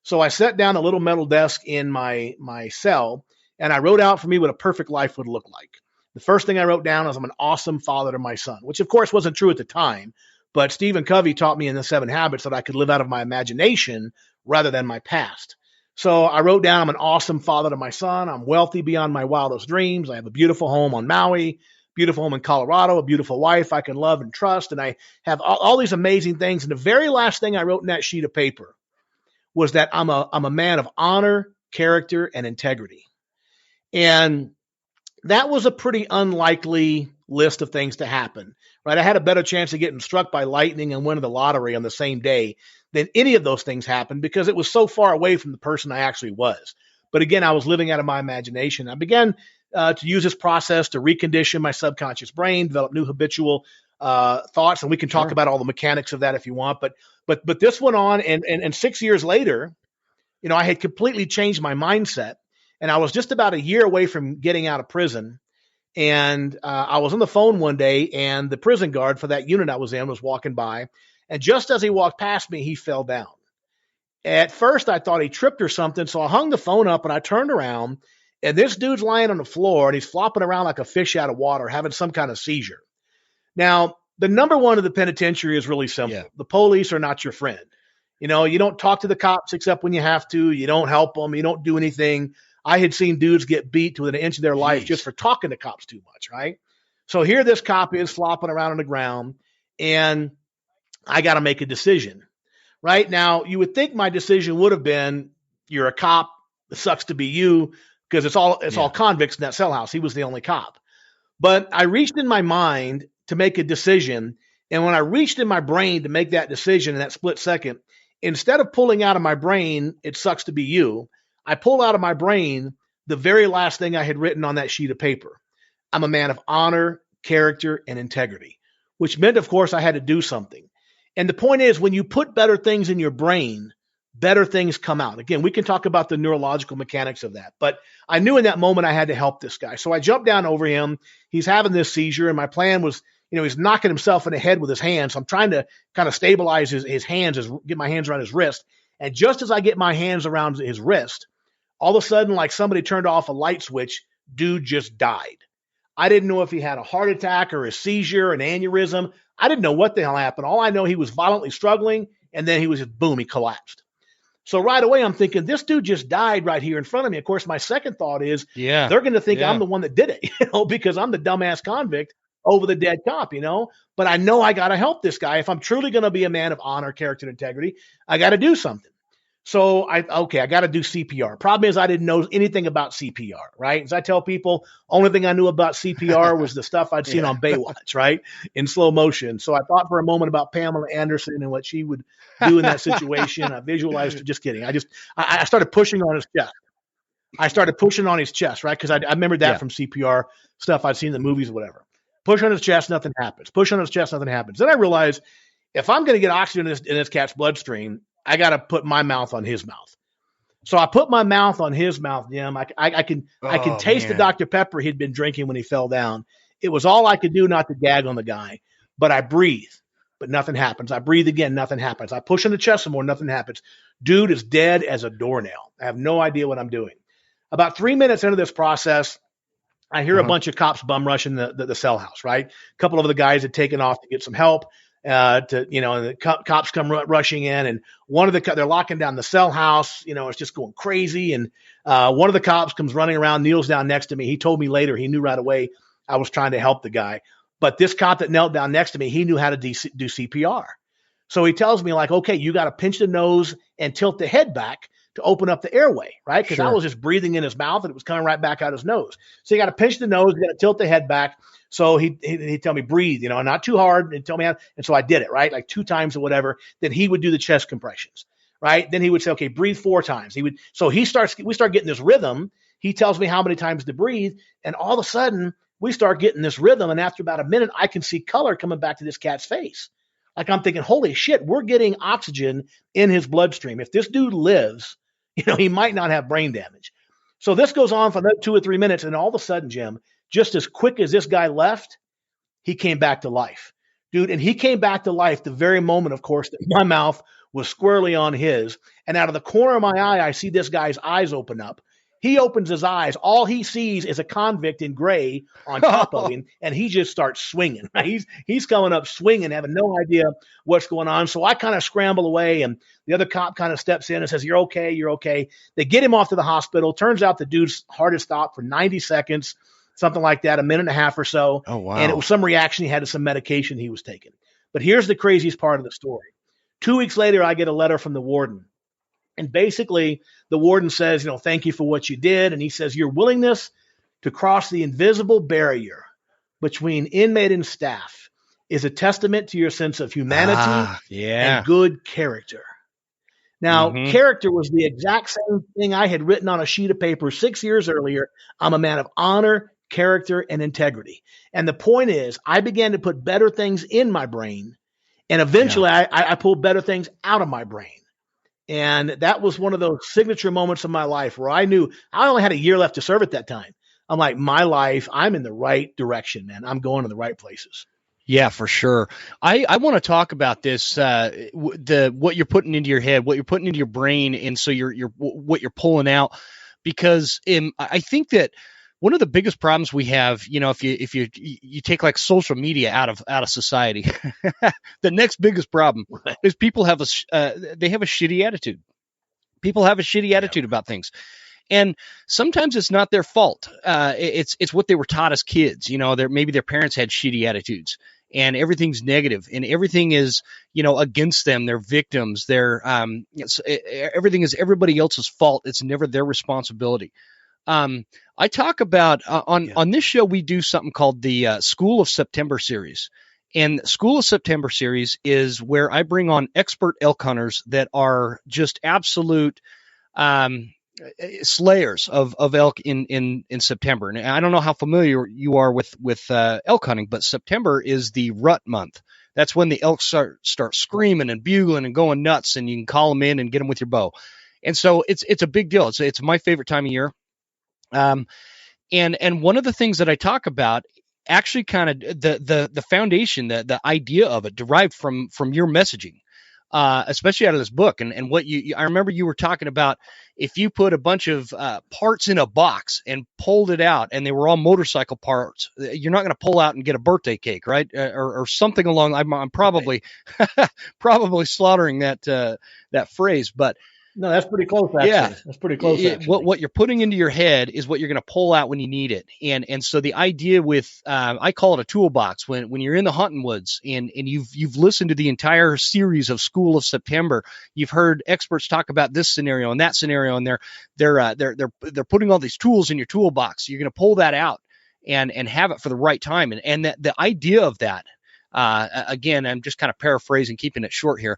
S2: So I set down a little metal desk in my cell, and I wrote out for me what a perfect life would look like. The first thing I wrote down is I'm an awesome father to my son, which of course wasn't true at the time, but Stephen Covey taught me in the 7 Habits that I could live out of my imagination rather than my past. So I wrote down I'm an awesome father to my son. I'm wealthy beyond my wildest dreams. I have a beautiful home on Maui, beautiful home in Colorado, a beautiful wife I can love and trust, and I have all these amazing things. And the very last thing I wrote in that sheet of paper was that I'm a man of honor, character, and integrity. And that was a pretty unlikely list of things to happen, right? I had a better chance of getting struck by lightning and winning the lottery on the same day than any of those things happened because it was so far away from the person I actually was. But again, I was living out of my imagination. I began to use this process to recondition my subconscious brain, develop new habitual thoughts, and we can talk about all the mechanics of that if you want. But this went on, and 6 years later, I had completely changed my mindset, and I was just about a year away from getting out of prison. And I was on the phone one day, and the prison guard for that unit I was in was walking by, and just as he walked past me, he fell down. At first, I thought he tripped or something, so I hung the phone up and I turned around, and this dude's lying on the floor, and he's flopping around like a fish out of water, having some kind of seizure. Now, the number one of the penitentiary is really simple. Yeah. The police are not your friend. You don't talk to the cops except when you have to. You don't help them. You don't do anything. I had seen dudes get beat to within an inch of their life just for talking to cops too much, right? So here this cop is flopping around on the ground, and I got to make a decision. Right now, you would think my decision would have been, you're a cop. It sucks to be you, because it's all convicts in that cell house. He was the only cop. But I reached in my mind to make a decision. And when I reached in my brain to make that decision in that split second, instead of pulling out of my brain, it sucks to be you, I pulled out of my brain the very last thing I had written on that sheet of paper. I'm a man of honor, character, and integrity, which meant, of course, I had to do something. And the point is, when you put better things in your brain, better things come out. Again, we can talk about the neurological mechanics of that. But I knew in that moment I had to help this guy. So I jumped down over him. He's having this seizure. And my plan was, he's knocking himself in the head with his hands. So I'm trying to kind of stabilize his hands, get my hands around his wrist. And just as I get my hands around his wrist, all of a sudden, like somebody turned off a light switch, dude just died. I didn't know if he had a heart attack or a seizure, an aneurysm. I didn't know what the hell happened. All I know, he was violently struggling, and then he was just, boom, he collapsed. So right away, I'm thinking, this dude just died right here in front of me. Of course, my second thought is, they're going to think I'm the one that did it, because I'm the dumbass convict over the dead cop, But I know I got to help this guy. If I'm truly going to be a man of honor, character, and integrity, I got to do something. So I got to do CPR. Problem is, I didn't know anything about CPR, right? As I tell people, only thing I knew about CPR was the stuff I'd seen on Baywatch, right? In slow motion. So I thought for a moment about Pamela Anderson and what she would do in that situation. I visualized, just kidding. I started pushing on his chest. I started pushing on his chest, right? Because I remembered that from CPR stuff I'd seen in the movies or whatever. Push on his chest, nothing happens. Push on his chest, nothing happens. Then I realized, if I'm going to get oxygen in this cat's bloodstream, I got to put my mouth on his mouth. So I put my mouth on his mouth, Jim. I can taste the Dr. Pepper he'd been drinking when he fell down. It was all I could do not to gag on the guy. But I breathe, but nothing happens. I breathe again, nothing happens. I push on the chest some more, nothing happens. Dude is dead as a doornail. I have no idea what I'm doing. About 3 minutes into this process, I hear a bunch of cops bum rushing the cell house, right? A couple of the guys had taken off to get some help. And the cops come rushing in, and they're locking down the cell house. It's just going crazy. And one of the cops comes running around, kneels down next to me. He told me later, he knew right away I was trying to help the guy. But this cop that knelt down next to me, he knew how to do CPR. So he tells me, like, okay, you got to pinch the nose and tilt the head back to open up the airway, right? Because I was just breathing in his mouth and it was coming right back out his nose. So you got to pinch the nose, you got to tilt the head back. So he'd tell me, breathe, not too hard, and tell me how. And so I did it, right? Like 2 times or whatever. Then he would do the chest compressions, right? Then he would say, okay, breathe 4 times. We start getting this rhythm. He tells me how many times to breathe. And all of a sudden we start getting this rhythm. And after about a minute, I can see color coming back to this cat's face. Like I'm thinking, holy shit, we're getting oxygen in his bloodstream. If this dude lives, he might not have brain damage. So this goes on for another 2 or 3 minutes. And all of a sudden, Jim, just as quick as this guy left, he came back to life. dude. And he came back to life the very moment, of course, that my mouth was squarely on his. And out of the corner of my eye, I see this guy's eyes open up. He opens his eyes. All he sees is a convict in gray on top of him, and he just starts swinging. He's coming up swinging, having no idea what's going on. So I kind of scramble away, and the other cop kind of steps in and says, "You're okay, you're okay." They get him off to the hospital. Turns out the dude's heart had stopped for 90 seconds, something like that, a minute and a half or so.
S1: Oh, wow.
S2: And it was some reaction he had to some medication he was taking. But here's the craziest part of the story. 2 weeks later, I get a letter from the warden. And basically, the warden says, thank you for what you did. And he says, your willingness to cross the invisible barrier between inmate and staff is a testament to your sense of humanity and good character. Now, character was the exact same thing I had written on a sheet of paper 6 years earlier. I'm a man of honor, character, and integrity. And the point is, I began to put better things in my brain. And eventually, I pulled better things out of my brain. And that was one of those signature moments of my life where I knew I only had a year left to serve at that time. I'm like, my life, I'm in the right direction, man. I'm going to the right places.
S1: Yeah, for sure. I want to talk about this, what you're putting into your head, what you're putting into your brain, and so you're what you're pulling out, because I think that one of the biggest problems we have, if you take like social media out of society, the next biggest problem is people have they have a shitty attitude. People have a shitty attitude about things. And sometimes it's not their fault. It's what they were taught as kids. Maybe their parents had shitty attitudes, and everything's negative, and everything is, against them. They're victims. Everything is everybody else's fault. It's never their responsibility. I talk about on this show, we do something called the School of September series. And School of September series is where I bring on expert elk hunters that are just absolute slayers of elk in September. And I don't know how familiar you are with elk hunting, but September is the rut month. That's when the elk start screaming and bugling and going nuts, and you can call them in and get them with your bow. And so it's a big deal. It's my favorite time of year. And one of the things that I talk about, actually kind of the foundation, the idea of it derived from your messaging, especially out of this book. And what I remember you were talking about, if you put a bunch of parts in a box and pulled it out and they were all motorcycle parts, you're not going to pull out and get a birthday cake, right? Or something along. I'm probably slaughtering that phrase, but
S2: no, that's pretty close. Actually. Yeah, that's pretty close.
S1: What you're putting into your head is what you're going to pull out when you need it. And so the idea with I call it a toolbox. When you're in the hunting woods and you've listened to the entire series of School of September, you've heard experts talk about this scenario and that scenario, and they're putting all these tools in your toolbox. You're going to pull that out and have it for the right time. And that the idea of that, again, I'm just kind of paraphrasing, keeping it short here.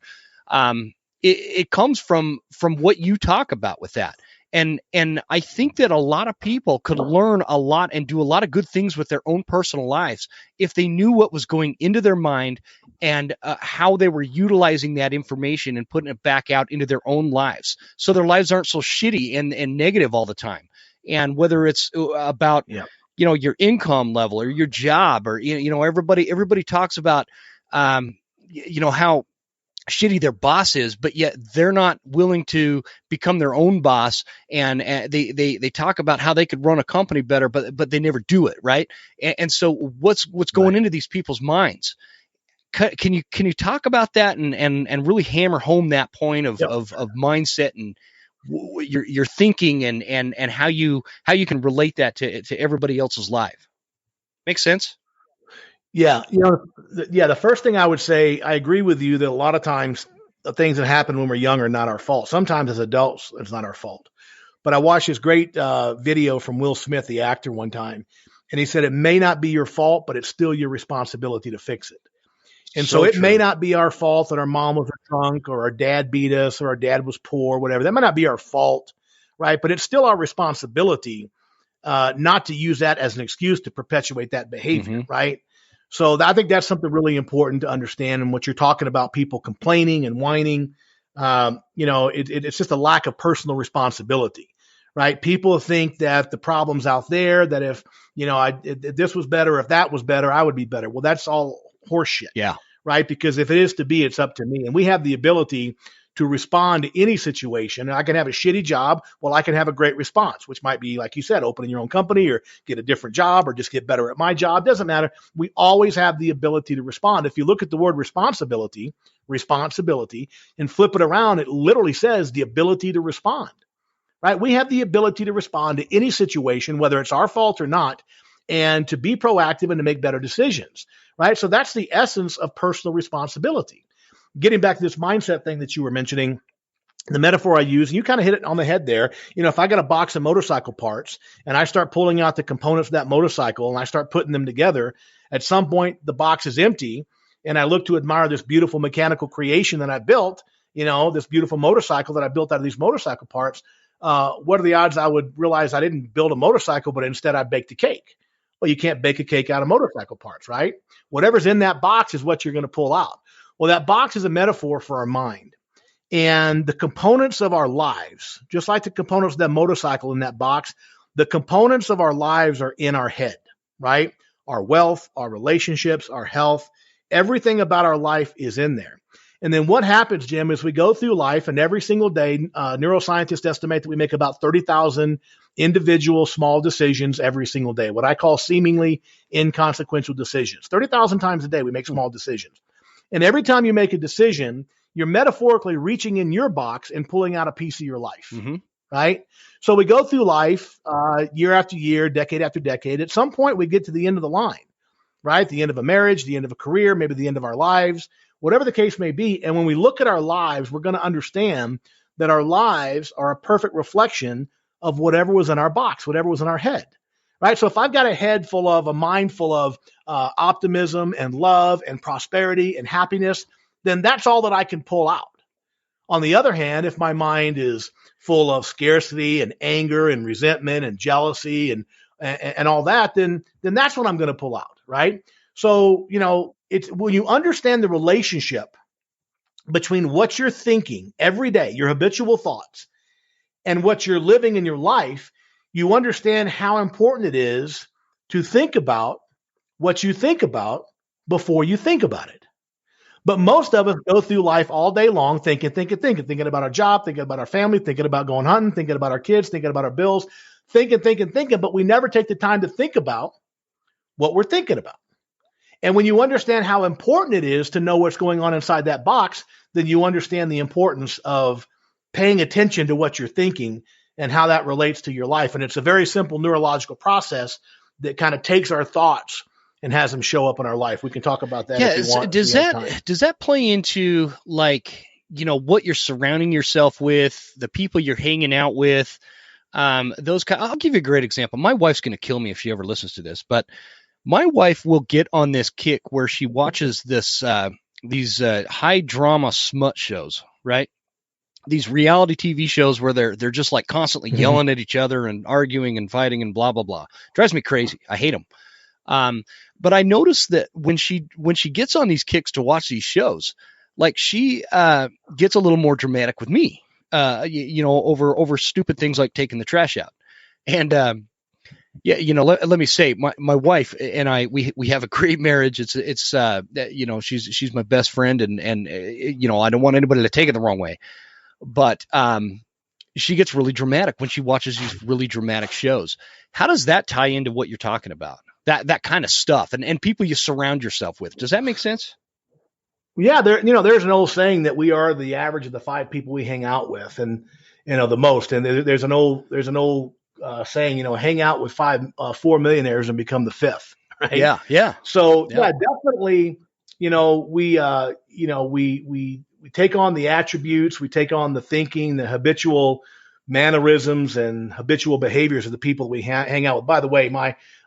S1: It comes from what you talk about with that. And I think that a lot of people could learn a lot and do a lot of good things with their own personal lives if they knew what was going into their mind and how they were utilizing that information and putting it back out into their own lives, so their lives aren't so shitty and negative all the time. And whether it's about your income level or your job, or everybody talks about how shitty their boss is, but yet they're not willing to become their own boss. And they talk about how they could run a company better, but they never do it. Right. And so what's going into these people's minds? Can you talk about that and really hammer home that point of mindset and your thinking and how you can relate that to everybody else's life? Make sense?
S2: Yeah. The first thing I would say, I agree with you that a lot of times the things that happen when we're young are not our fault. Sometimes as adults, it's not our fault. But I watched this great video from Will Smith, the actor, one time, and he said, it may not be your fault, but it's still your responsibility to fix it. And so it may not be our fault that our mom was drunk or our dad beat us or our dad was poor, whatever. That might not be our fault, right? But it's still our responsibility not to use that as an excuse to perpetuate that behavior, right? So I think that's something really important to understand. And what you're talking about, people complaining and whining, it's just a lack of personal responsibility, right? People think that the problem's out there, that if this was better, if that was better, I would be better. Well, that's all horseshit.
S1: Yeah.
S2: Right? Because if it is to be, it's up to me. And we have the ability to respond to any situation. I can have a shitty job. Well, I can have a great response, which might be, like you said, opening your own company or get a different job or just get better at my job. Doesn't matter. We always have the ability to respond. If you look at the word responsibility, and flip it around, it literally says the ability to respond, right? We have the ability to respond to any situation, whether it's our fault or not, and to be proactive and to make better decisions, right? So that's the essence of personal responsibility. Getting back to this mindset thing that you were mentioning, the metaphor I use, and you kind of hit it on the head there. If I got a box of motorcycle parts and I start pulling out the components of that motorcycle and I start putting them together, at some point the box is empty and I look to admire this beautiful mechanical creation that I built, this beautiful motorcycle that I built out of these motorcycle parts. What are the odds I would realize I didn't build a motorcycle, but instead I baked a cake? Well, you can't bake a cake out of motorcycle parts, right? Whatever's in that box is what you're going to pull out. Well, that box is a metaphor for our mind. And the components of our lives, just like the components of that motorcycle in that box, the components of our lives are in our head, right? Our wealth, our relationships, our health, everything about our life is in there. And then what happens, Jim, is we go through life, and every single day, neuroscientists estimate that we make about 30,000 individual small decisions every single day, what I call seemingly inconsequential decisions. 30,000 times a day we make small decisions. And every time you make a decision, you're metaphorically reaching in your box and pulling out a piece of your life, right? So we go through life year after year, decade after decade. At some point, we get to the end of the line, right? The end of a marriage, the end of a career, maybe the end of our lives, whatever the case may be. And when we look at our lives, we're going to understand that our lives are a perfect reflection of whatever was in our box, whatever was in our head, right? So if I've got a mind full of optimism and love and prosperity and happiness, then that's all that I can pull out. On the other hand, if my mind is full of scarcity and anger and resentment and jealousy and all that, then that's what I'm going to pull out, right? So, it's when you understand the relationship between what you're thinking every day, your habitual thoughts, and what you're living in your life, you understand how important it is to think about what you think about before you think about it. But most of us go through life all day long thinking about our job, thinking about our family, thinking about going hunting, thinking about our kids, thinking about our bills, thinking, but we never take the time to think about what we're thinking about. And when you understand how important it is to know what's going on inside that box, then you understand the importance of paying attention to what you're thinking and how that relates to your life. And it's a very simple neurological process that kind of takes our thoughts and has them show up in our life. We can talk about that if you want.
S1: Does that play into what you're surrounding yourself with, the people you're hanging out with, those kind? I'll give you a great example. My wife's going to kill me if she ever listens to this, but my wife will get on this kick where she watches these high drama smut shows, right? These reality TV shows where they're just like constantly yelling at each other and arguing and fighting and blah, blah, blah. Drives me crazy. I hate them. But I noticed that when she gets on these kicks to watch these shows, like she gets a little more dramatic with me, over stupid things like taking the trash out. And let me say, my wife and I, we have a great marriage. It's she's my best friend, and I don't want anybody to take it the wrong way, but she gets really dramatic when she watches these really dramatic shows. How does that tie into what you're talking about? That kind of stuff and people you surround yourself with. Does that make sense?
S2: Yeah, there's an old saying that we are the average of the 5 people we hang out with, and the most. And there's an old saying, hang out with 4 millionaires and become the 5th. Right?
S1: Yeah.
S2: So yeah, definitely. We take on the attributes, we take on the thinking, the habitual mannerisms and habitual behaviors of the people we hang out with. By the way,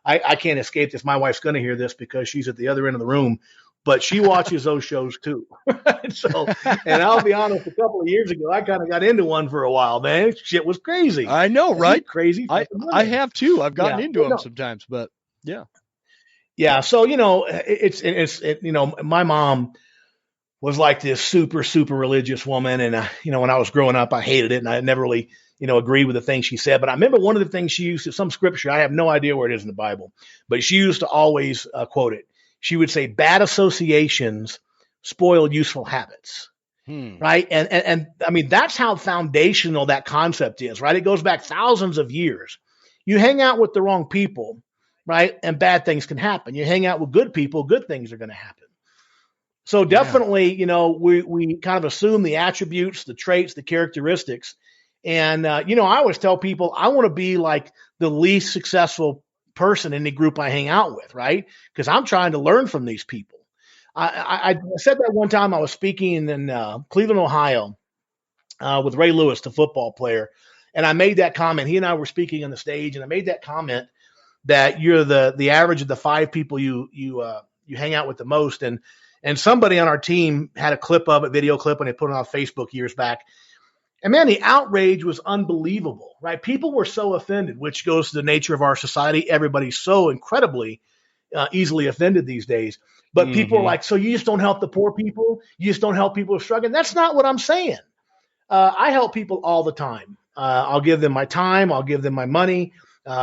S2: I can't escape this. My wife's going to hear this because she's at the other end of the room, but she watches those shows too. And I'll be honest, a couple of years ago, I kind of got into one for a while, man. Shit was crazy.
S1: I know, right?
S2: Crazy.
S1: I have too. I've gotten into them sometimes, but yeah.
S2: Yeah. So, my mom was like this super, super religious woman. And, when I was growing up, I hated it. And I never really, agreed with the things she said. But I remember one of the things she used, some scripture, I have no idea where it is in the Bible, but she used to always quote it. she would say bad associations spoil useful habits. Right. And I mean, that's how foundational that concept is, right? It goes back thousands of years. You hang out with the wrong people, right? And bad things can happen. You hang out with good people, good things are going to happen. So definitely, you know, we kind of assume the attributes, the traits, the characteristics. And, you know, I always tell people I want to be like the least successful person in the group I hang out with, right? Because I'm trying to learn from these people. I said that one time I was speaking in Cleveland, Ohio, with Ray Lewis, the football player, and I made that comment. He and I were speaking on the stage, and I made that comment that you're the average of the 5 people you hang out with the most. And somebody on our team had a clip of it, video clip, and they put it on Facebook years back. And man, the outrage was unbelievable, right? People were so offended, which goes to the nature of our society. Everybody's so incredibly easily offended these days. But people are like, so you just don't help the poor people? You just don't help people who are struggling? That's not what I'm saying. I help people all the time. I'll give them my time. I'll give them my money,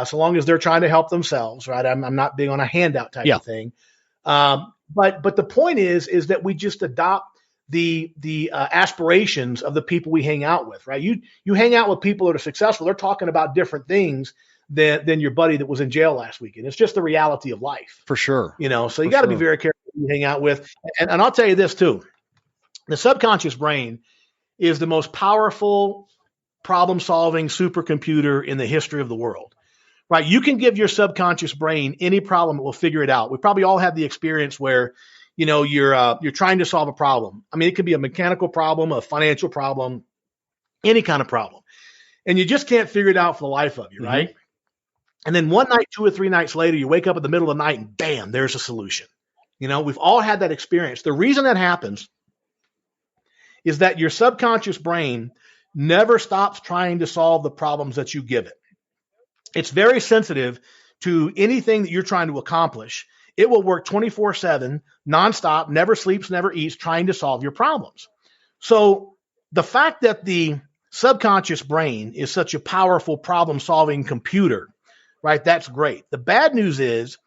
S2: so long as they're trying to help themselves, right? I'm not big on a handout type of thing. But the point is that we just adopt the aspirations of the people we hang out with, right? You hang out with people that are successful. They're talking about different things than your buddy that was in jail last weekend. It's just the reality of life.
S1: For sure.
S2: You know, so you got to be very careful who you hang out with. And I'll tell you this too. The subconscious brain is the most powerful problem-solving supercomputer in the history of the world, right? You can give your subconscious brain any problem, it will figure it out. We probably all have the experience where, you know, you're trying to solve a problem. I mean, it could be a mechanical problem, a financial problem, any kind of problem. And you just can't figure it out for the life of you, right? And then one night, 2 or 3 nights later, you wake up in the middle of the night and bam, there's a solution. You know, we've all had that experience. The reason that happens is that your subconscious brain never stops trying to solve the problems that you give it. It's very sensitive to anything that you're trying to accomplish. It will work 24/7, nonstop, never sleeps, never eats, trying to solve your problems. So the fact that the subconscious brain is such a powerful problem-solving computer, right? That's great. The bad news is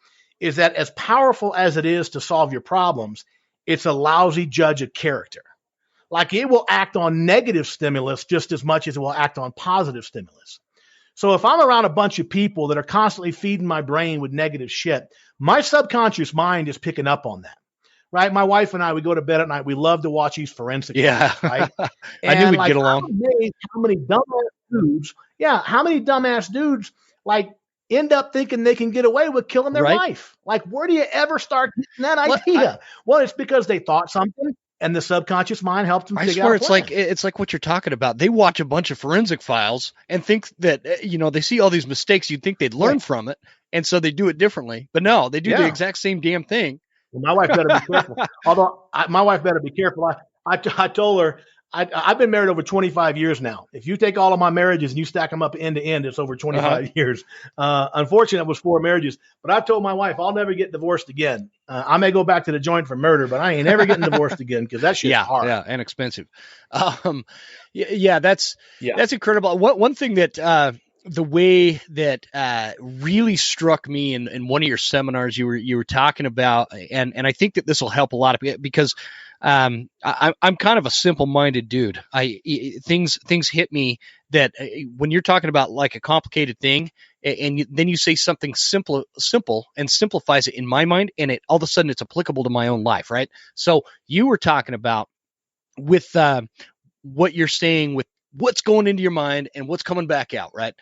S2: that as powerful as it is to solve your problems, it's a lousy judge of character. Like it will act on negative stimulus just as much as it will act on positive stimulus. So if I'm around a bunch of people that are constantly feeding my brain with negative shit, my subconscious mind is picking up on that, right? My wife and I, we go to bed at night. We love to watch these forensic movies, right?
S1: I knew we'd get along.
S2: How many dumbass dudes like end up thinking they can get away with killing their wife? Like, where do you ever start getting that idea? Well, it's because they thought something. And the subconscious mind helps them figure out.
S1: It's like what you're talking about. They watch a bunch of forensic files and think that, you know, they see all these mistakes. You'd think they'd learn from it. And so they do it differently. But no, they do the exact same damn thing.
S2: Well, my wife better be careful. Although my wife better be careful. I told her, I've been married over 25 years now. If you take all of my marriages and you stack them up end to end, it's over 25 years. Unfortunately, it was 4 marriages. But I told my wife, I'll never get divorced again. I may go back to the joint for murder, but I ain't ever getting divorced again because that shit's hard.
S1: Yeah, and expensive. That's incredible. One thing that the way that really struck me in one of your seminars you were talking about, and I think that this will help a lot of people because I'm kind of a simple-minded dude. Things hit me that when you're talking about like a complicated thing, and then you say something simple and simplifies it in my mind, and all of a sudden it's applicable to my own life, right? So you were talking about with what you're saying with what's going into your mind and what's coming back out, right?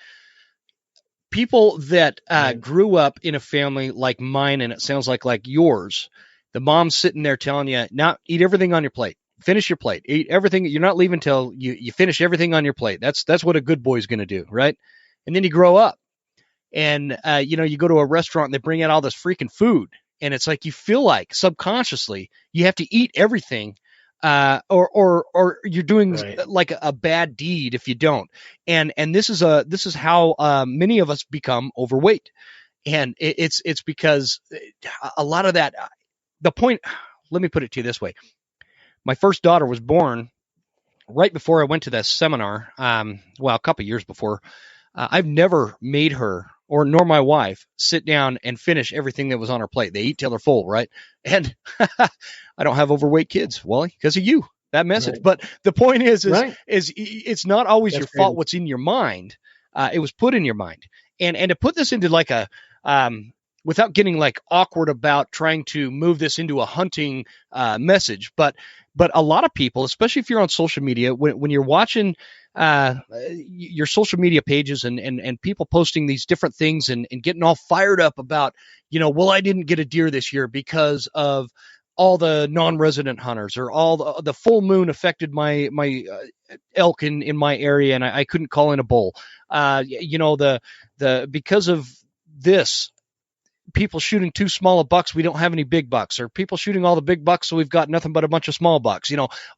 S1: People that grew up in a family like mine, and it sounds like yours. The mom's sitting there telling you, now eat everything on your plate. Finish your plate. Eat everything. You're not leaving till you finish everything on your plate. That's what a good boy's going to do, right? And then you grow up, and you go to a restaurant and they bring out all this freaking food, and it's like you feel like subconsciously you have to eat everything, or you're doing like a bad deed if you don't. And this is how many of us become overweight, and it's because a lot of that. The point, let me put it to you this way. My first daughter was born right before I went to that seminar. A couple years before. I've never made her or nor my wife sit down and finish everything that was on her plate. They eat till they're full, right? And I don't have overweight kids, Wally, because of you. That message.
S2: Right.
S1: But the point is
S2: Right.
S1: it's not always
S2: That's
S1: your fault
S2: crazy.
S1: what's in your mind. It was put in your mind. And to put this into like a without getting like awkward about trying to move this into a hunting message, but a lot of people, especially if you're on social media, when you're watching your social media pages and people posting these different things and getting all fired up about, well, I didn't get a deer this year because of all the non-resident hunters, or all the full moon affected my elk in my area and I couldn't call in a bull. Because of this, people shooting too small of bucks, we don't have any big bucks, or people shooting all the big bucks, so we've got nothing but a bunch of small bucks.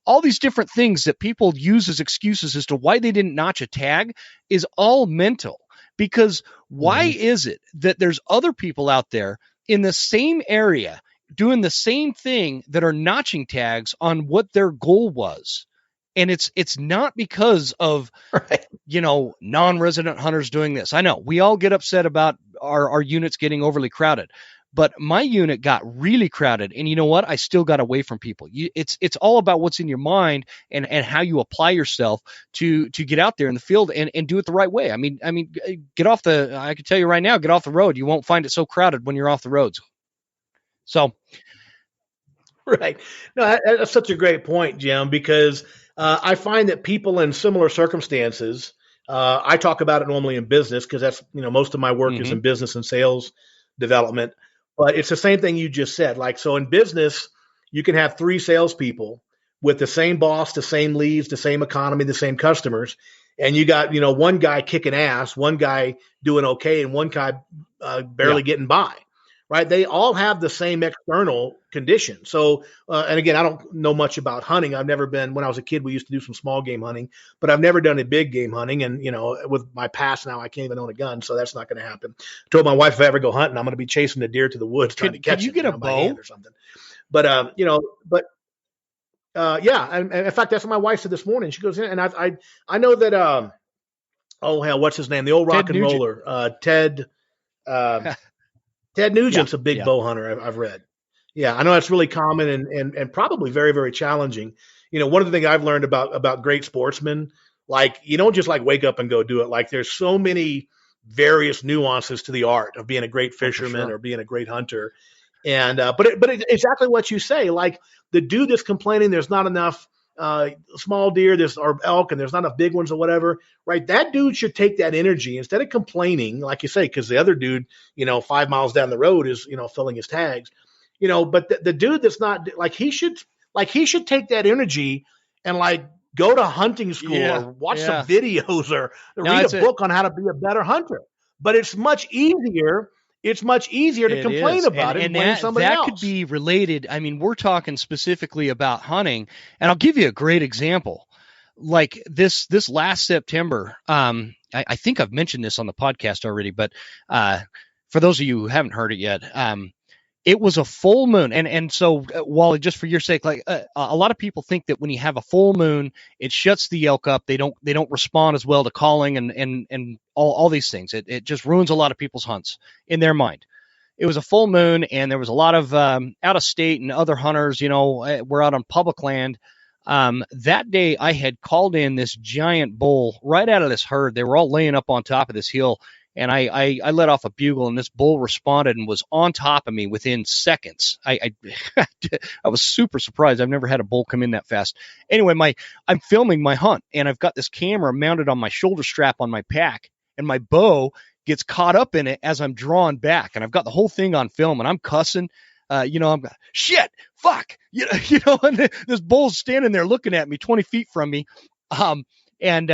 S1: All these different things that people use as excuses as to why they didn't notch a tag is all mental. Because why is it that there's other people out there in the same area doing the same thing that are notching tags on what their goal was? And it's not because of
S2: Right.
S1: non-resident hunters doing this. I know we all get upset about our units getting overly crowded, but my unit got really crowded. And you know what? I still got away from people. It's all about what's in your mind and how you apply yourself to get out there in the field and do it the right way. I mean, get off I can tell you right now, get off the road. You won't find it so crowded when you're off the roads. So.
S2: Right. No, that's such a great point, Jim, because I find that people in similar circumstances, I talk about it normally in business because that's, most of my work is in business and sales development, but it's the same thing you just said. Like, so in business, you can have 3 salespeople with the same boss, the same leads, the same economy, the same customers. And you got, one guy kicking ass, one guy doing okay, and one guy barely getting by. Right. They all have the same external condition. So, and again, I don't know much about hunting. I've never been, when I was a kid, we used to do some small game hunting, but I've never done a big game hunting. And, with my past now, I can't even own a gun. So that's not going to happen. I told my wife, if I ever go hunting, I'm going to be chasing the deer to the woods trying to catch
S1: Could you
S2: it,
S1: get a bow
S2: or something. But, yeah. And in fact, that's what my wife said this morning. She goes in and I know that, oh hell, what's his name? The old rock and roller, Ted Nugent's a big bow hunter, I've read. Yeah, I know that's really common and probably very, very challenging. One of the things I've learned about great sportsmen, like you don't just like wake up and go do it. Like there's so many various nuances to the art of being a great fisherman or being a great hunter. And but it's exactly what you say. Like the dude that's complaining there's not enough small deer, or elk, and there's not enough big ones or whatever, right? That dude should take that energy instead of complaining, like you say, because the other dude, 5 miles down the road is, filling his tags, but the dude that's not like he should take that energy and like go to hunting school or watch some videos or read a book on how to be a better hunter. But it's much easier. It's much easier to complain about it and blame somebody else.
S1: That could be related. I mean, we're talking specifically about hunting, and I'll give you a great example. Like this last September, I think I've mentioned this on the podcast already, but for those of you who haven't heard it yet, it was a full moon. And so, Wally, just for your sake, like a lot of people think that when you have a full moon, it shuts the elk up. They don't respond as well to calling and all these things. It just ruins a lot of people's hunts in their mind. It was a full moon, and there was a lot of out of state and other hunters, were out on public land. That day I had called in this giant bull right out of this herd. They were all laying up on top of this hill. And I let off a bugle, and this bull responded and was on top of me within seconds. I was super surprised. I've never had a bull come in that fast. Anyway, I'm filming my hunt, and I've got this camera mounted on my shoulder strap on my pack, and my bow gets caught up in it as I'm drawing back, and I've got the whole thing on film, and I'm cussing. I'm shit, fuck, and this bull's standing there looking at me 20 feet from me. And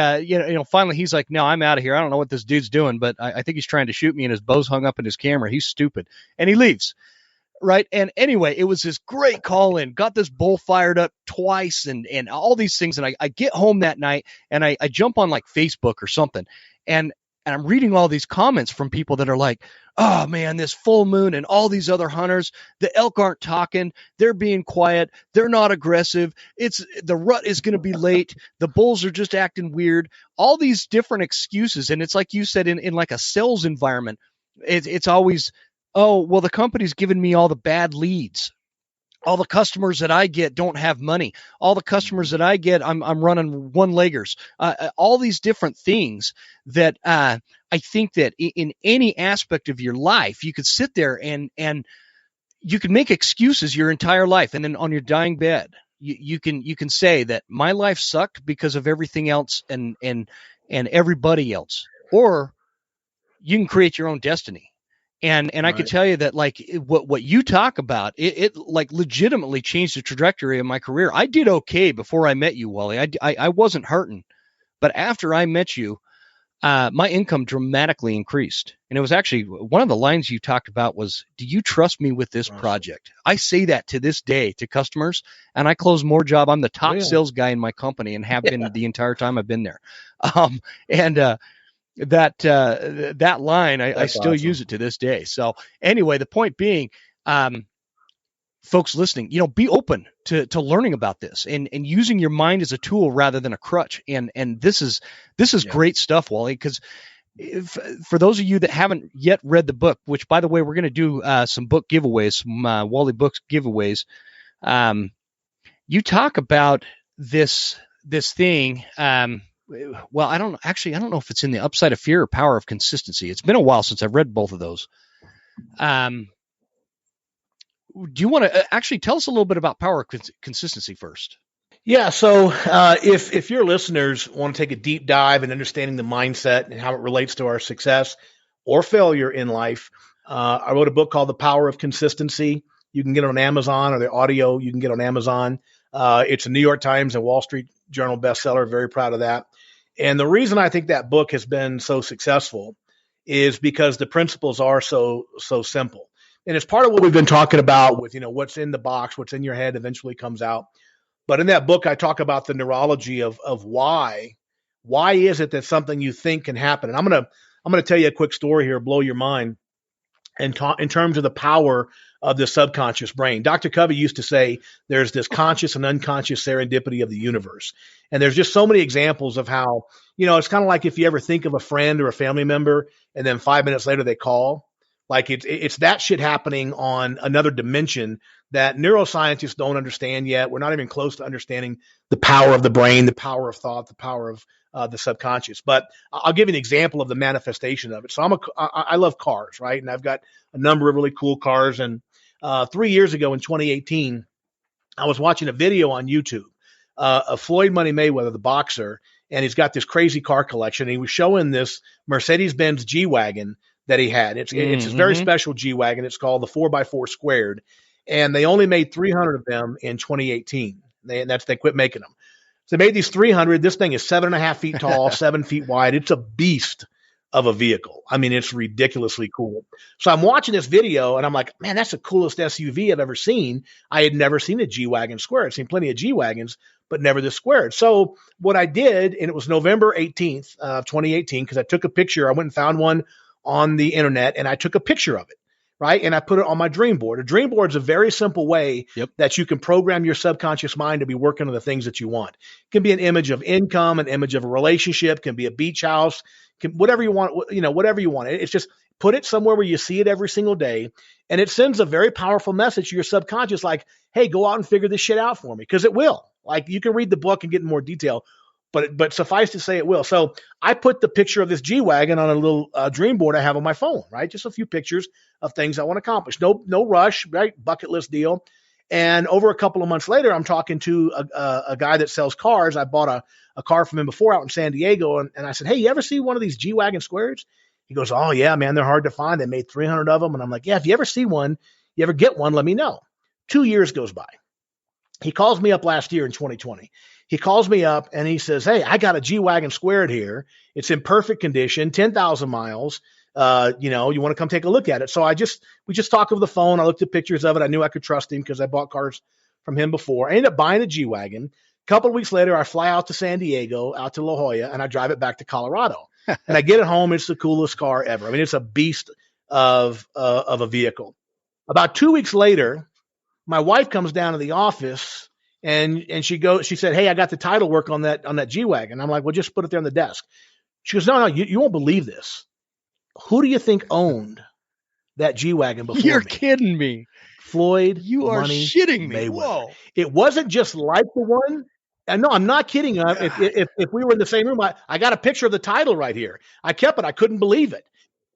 S1: finally he's like, no, I'm out of here. I don't know what this dude's doing, but I think he's trying to shoot me, and his bow's hung up in his camera. He's stupid. And he leaves. Right. And anyway, it was this great call in, got this bull fired up twice and all these things. And I get home that night, and I jump on like Facebook or something. And And I'm reading all these comments from people that are like, oh man, this full moon and all these other hunters, the elk aren't talking. They're being quiet. They're not aggressive. The rut is going to be late. The bulls are just acting weird. All these different excuses. And it's like you said, in like a sales environment, it's always, oh, well, the company's giving me all the bad leads. All the customers that I get don't have money. All the customers that I get, I'm running one-leggers. All these different things that I think that in any aspect of your life, you could sit there and you can make excuses your entire life, and then on your dying bed, you can say that my life sucked because of everything else and everybody else, or you can create your own destiny. And I could tell you that, like, what you talk about, it like legitimately changed the trajectory of my career. I did okay before I met you, Wally. I wasn't hurting, but after I met you, my income dramatically increased. And it was actually one of the lines you talked about was, do you trust me with this project? I say that to this day to customers, and I close more job. I'm the top sales guy in my company and have been the entire time I've been there. That line, I still use it to this day. So anyway, the point being, folks listening, be open to learning about this and using your mind as a tool rather than a crutch. And this is great stuff, Wally, because for those of you that haven't yet read the book, which, by the way, we're going to do some book giveaways, some Wally Books giveaways. You talk about this thing. Well, I don't know if it's in the Upside of Fear or Power of Consistency. It's been a while since I've read both of those. Do you want to actually tell us a little bit about Power of Consistency first?
S2: Yeah. So if your listeners want to take a deep dive in understanding the mindset and how it relates to our success or failure in life, I wrote a book called The Power of Consistency. You can get it on Amazon, or the audio you can get on Amazon. It's a New York Times and Wall Street Journal bestseller. Very proud of that. And the reason I think that book has been so successful is because the principles are so simple. And it's part of what we've been talking about with, what's in the box, what's in your head eventually comes out. But in that book, I talk about the neurology of why is it that something you think can happen. And I'm going to tell you a quick story here, blow your mind, and in terms of the power of the subconscious brain. Dr. Covey used to say there's this conscious and unconscious serendipity of the universe. And there's just so many examples of how, it's kind of like if you ever think of a friend or a family member and then 5 minutes later they call. Like it's that shit happening on another dimension that neuroscientists don't understand yet. We're not even close to understanding the power of the brain, the power of thought, the power of the subconscious. But I'll give you an example of the manifestation of it. So I love cars, right? And I've got a number of really cool cars. And 3 years ago in 2018, I was watching a video on YouTube of Floyd Money Mayweather, the boxer, and he's got this crazy car collection. And he was showing this Mercedes-Benz G-Wagon that he had. It's a very special G-Wagon. It's called the 4x4 Squared. And they only made 300 of them in 2018. They quit making them. So they made these 300. This thing is 7.5 feet tall, 7 feet wide. It's a beast of a vehicle. I mean, it's ridiculously cool. So I'm watching this video and I'm like, man, that's the coolest SUV I've ever seen. I had never seen a G-Wagon squared. I've seen plenty of G-Wagons, but never this squared. So what I did, and it was November 18th of 2018, because I took a picture. I went and found one on the internet and I took a picture of it. Right. And I put it on my dream board. A dream board is a very simple way that you can program your subconscious mind to be working on the things that you want. It can be an image of income, an image of a relationship, can be a beach house, whatever you want, whatever you want. It's just put it somewhere where you see it every single day. And it sends a very powerful message to your subconscious, like, hey, go out and figure this shit out for me. Because it will. Like, you can read the book and get in more detail. But suffice to say it will. So I put the picture of this G-Wagon on a little dream board I have on my phone, right? Just a few pictures of things I want to accomplish. No rush, right? Bucket list deal. And over a couple of months later, I'm talking to a guy that sells cars. I bought a car from him before out in San Diego. And I said, hey, you ever see one of these G-Wagon squares? He goes, oh, yeah, man, they're hard to find. They made 300 of them. And I'm like, yeah, if you ever see one, you ever get one, let me know. 2 years goes by. He calls me up last year in 2020. He calls me up and he says, hey, I got a G-Wagon squared here. It's in perfect condition, 10,000 miles. You want to come take a look at it. So we just talked over the phone. I looked at pictures of it. I knew I could trust him because I bought cars from him before. I ended up buying a G-Wagon. A couple of weeks later, I fly out to San Diego, out to La Jolla, and I drive it back to Colorado. And I get it home. It's the coolest car ever. I mean, it's a beast of a vehicle. About 2 weeks later, my wife comes down to the office and she said, "Hey, I got the title work on that G-Wagon." I'm like, "Well, just put it there on the desk." She goes, "No, you won't believe this. Who do you think owned that G-Wagon before
S1: You're
S2: me?"
S1: kidding me.
S2: Floyd
S1: You are
S2: Money
S1: shitting me.
S2: Mayweather.
S1: Whoa.
S2: It wasn't just like the one. And no, I'm not kidding. If we were in the same room, I got a picture of the title right here. I kept it. I couldn't believe it.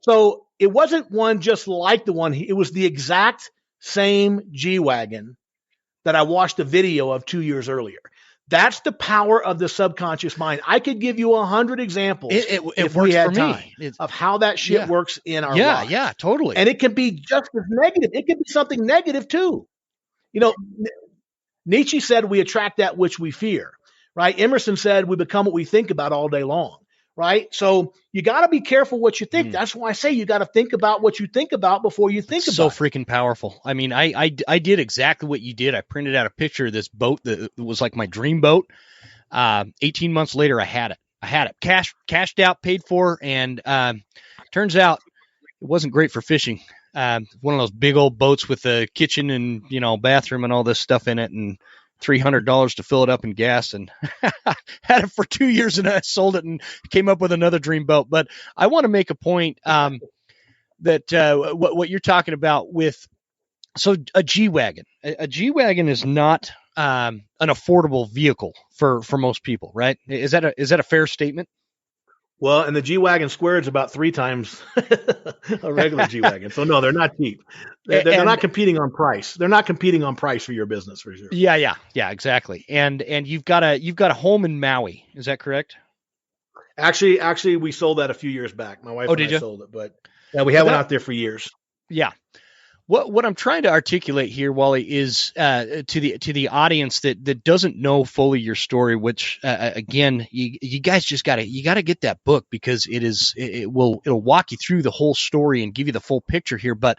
S2: So it wasn't one just like the one. It was the exact same G-Wagon that I watched a video of 2 years earlier. That's the power of the subconscious mind. I could give you 100 examples if we had time of how that shit works in our lives.
S1: Yeah, totally.
S2: And it can be just as negative. It can be something negative too. You know, Nietzsche said we attract that which we fear, right? Emerson said we become what we think about all day long, right? So you got to be careful what you think. That's why I say you got to think about what you think about before you think about it.
S1: So freaking powerful. I mean, I did exactly what you did. I printed out a picture of this boat that was like my dream boat. 18 months later, I had it. Cashed out, paid for, and turns out it wasn't great for fishing. One of those big old boats with a kitchen and, bathroom and all this stuff in it, and $300 to fill it up in gas, and had it for 2 years, and I sold it and came up with another dream boat. But I want to make a point that what you're talking about with, so a G-Wagon. A G-Wagon is not an affordable vehicle for most people, right? Is that a fair statement?
S2: Well, and the G-Wagon squared is about 3 times a regular G-Wagon. So no, they're not cheap. They're not competing on price. They're not competing on price for your business, for sure.
S1: Yeah, exactly. And you've got a home in Maui. Is that correct?
S2: Actually, we sold that a few years back. My wife and I sold it, but yeah, we had one out there for years.
S1: Yeah. What I'm trying to articulate here, Wally, is to the audience that doesn't know fully your story. Which again, you guys just gotta get that book, because it'll walk you through the whole story and give you the full picture here. But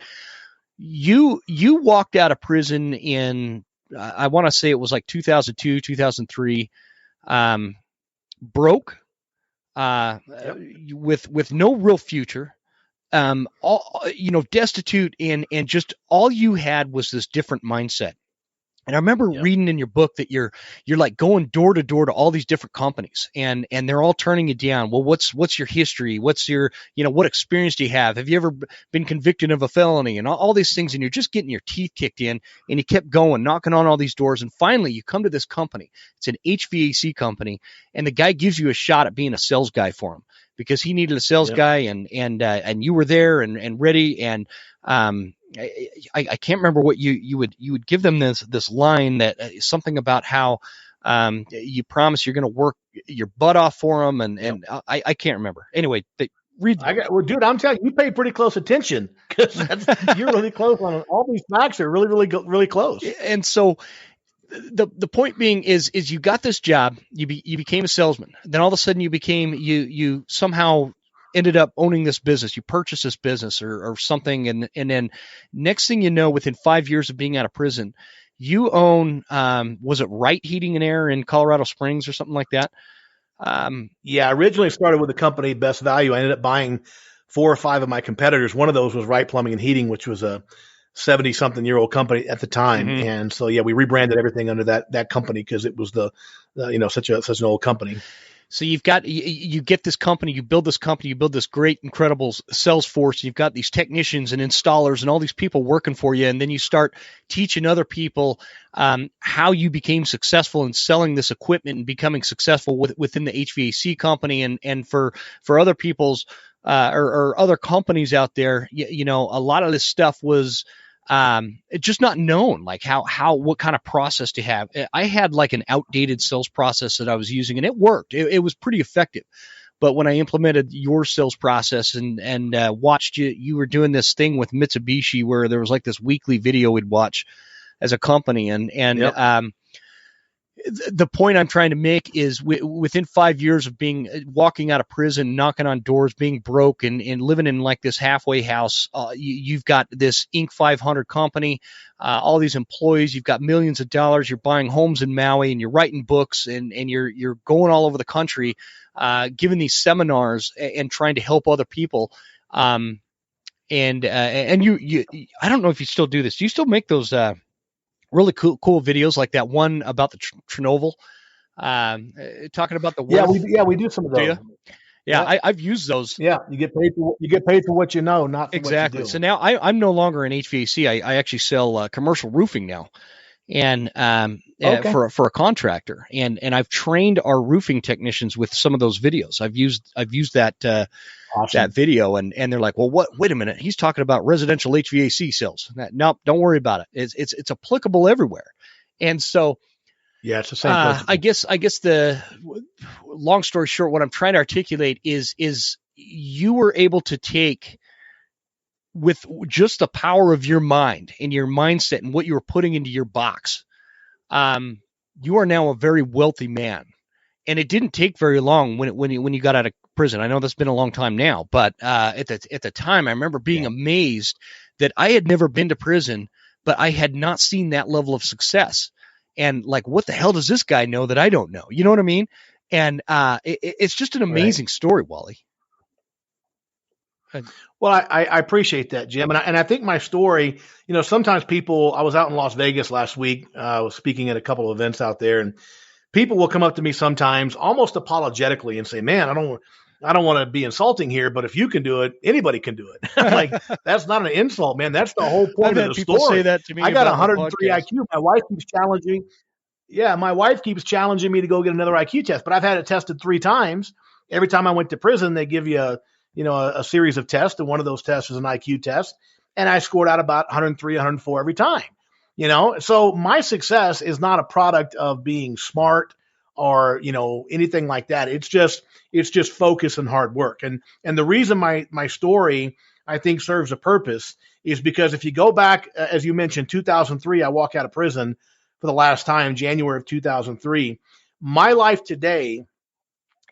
S1: you walked out of prison in I want to say it was like 2002, 2003, broke, with no real future. Destitute, and just all you had was this different mindset. And I remember reading in your book that you're like going door to door to all these different companies, and they're all turning you down. Well, what's your history? What's your, what experience do you have? Have you ever been convicted of a felony, and all these things? And you're just getting your teeth kicked in, and you kept going, knocking on all these doors. And finally you come to this company. It's an HVAC company, and the guy gives you a shot at being a sales guy for him, because he needed a sales guy, and you were there and ready. And I can't remember what you would give them this line that something about how you promise you're going to work your butt off for them, and I can't remember. Anyway,
S2: dude, I'm telling you, you pay pretty close attention, because you're really close on all these facts are really, really, really close.
S1: And so the point being is you got this job, you became a salesman, then all of a sudden you somehow ended up owning this business. You purchased this business or something, and then next thing you know, within 5 years of being out of prison, you own was it Wright Heating and Air in Colorado Springs or something like that?
S2: Yeah, I originally started with the company Best Value. I ended up buying 4 or 5 of my competitors. One of those was Wright Plumbing and Heating, which was a 70-something-year-old company at the time. Mm-hmm. And so, we rebranded everything under that company, because it was such an old company.
S1: So you get this company, you build this great, incredible sales force. You've got these technicians and installers and all these people working for you. And then you start teaching other people how you became successful in selling this equipment and becoming successful within the HVAC company, and for other people's or other companies out there. A lot of this stuff was just not known, like what kind of process to have. I had like an outdated sales process that I was using, and it worked. It was pretty effective. But when I implemented your sales process and watched you were doing this thing with Mitsubishi, where there was like this weekly video we'd watch as a company, and the point I'm trying to make is within 5 years of walking out of prison, knocking on doors, being broke, and living in like this halfway house, you've got this Inc. 500 company, all these employees, you've got millions of dollars, you're buying homes in Maui, and you're writing books, and you're going all over the country, giving these seminars and trying to help other people. And you I don't know if you still do this. Do you still make those really cool videos like that one about the Chernobyl, talking about the
S2: Yeah,
S1: wolf?
S2: we do some of
S1: Do
S2: those.
S1: you? Yeah,
S2: Yep.
S1: I've used those.
S2: Yeah, you get paid for what you know, not for
S1: Exactly.
S2: what you do.
S1: So now I'm no longer in HVAC. I actually sell commercial roofing now, and
S2: Okay.
S1: for a contractor, and I've trained our roofing technicians with some of those videos. I've used that
S2: Awesome.
S1: that video, and they're like, well, wait a minute, he's talking about residential HVAC sales. Nope, don't worry about it. It's applicable everywhere. And so
S2: Yeah, it's the same principle.
S1: I guess the long story short, what I'm trying to articulate is you were able to take, with just the power of your mind and your mindset and what you were putting into your box, you are now a very wealthy man. And it didn't take very long when you got out of prison. I know that's been a long time now, but at the time, I remember being amazed that I had never been to prison, but I had not seen that level of success. And like, what the hell does this guy know that I don't know? You know what I mean? And it's just an amazing story, Wally.
S2: Well, I appreciate that, Jim. And I think my story, sometimes people, I was out in Las Vegas last week. I was speaking at a couple of events out there, and people will come up to me sometimes almost apologetically and say, man, I don't want to be insulting here, but if you can do it, anybody can do it. Like, that's not an insult, man. That's the whole point of the
S1: people
S2: story.
S1: Say that to me.
S2: I got 103 IQ. My wife keeps challenging. Yeah, my wife keeps challenging me to go get another IQ test, but I've had it tested 3 times. Every time I went to prison, they give you a series of tests, and one of those tests is an IQ test, and I scored out about 103, 104 every time. So my success is not a product of being smart or, anything like that. It's just focus and hard work. And the reason my story, I think, serves a purpose is because if you go back, as you mentioned, 2003, I walk out of prison for the last time, January of 2003. My life today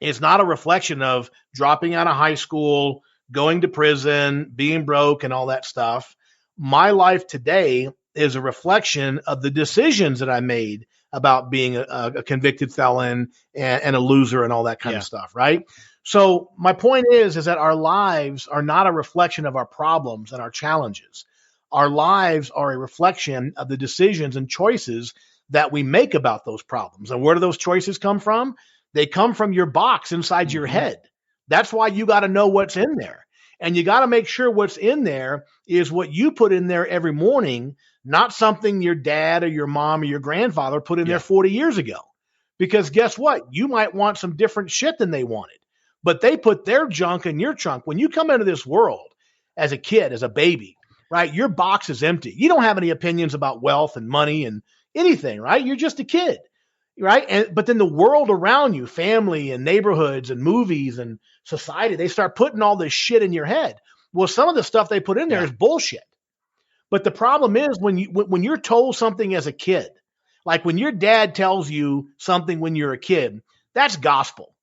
S2: is not a reflection of dropping out of high school, going to prison, being broke, and all that stuff. My life today is a reflection of the decisions that I made about being a convicted felon and a loser and all that kind of stuff, right? So my point is that our lives are not a reflection of our problems and our challenges. Our lives are a reflection of the decisions and choices that we make about those problems. And where do those choices come from? They come from your box inside your head. That's why you got to know what's in there. And you got to make sure what's in there is what you put in there every morning, not something your dad or your mom or your grandfather put in there 40 years ago. Because guess what? You might want some different shit than they wanted. But they put their junk in your trunk. When you come into this world as a kid, as a baby, right, your box is empty. You don't have any opinions about wealth and money and anything, right? You're just a kid. Right. But then the world around you, family and neighborhoods and movies and society, they start putting all this shit in your head. Well, some of the stuff they put in there is bullshit. But the problem is when you're told something as a kid, like when your dad tells you something when you're a kid, that's gospel,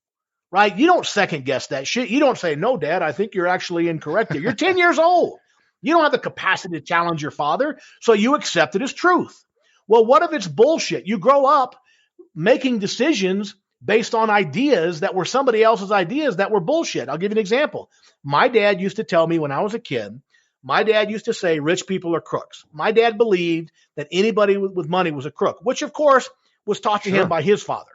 S2: right? You don't second guess that shit. You don't say, no, Dad, I think you're actually incorrect here. You're 10 years old. You don't have the capacity to challenge your father, so you accept it as truth. Well, what if it's bullshit? You grow up making decisions based on ideas that were somebody else's ideas that were bullshit. I'll give you an example. My dad used to tell me when I was a kid, my dad used to say rich people are crooks. My dad believed that anybody with money was a crook, which of course was taught to him by his father,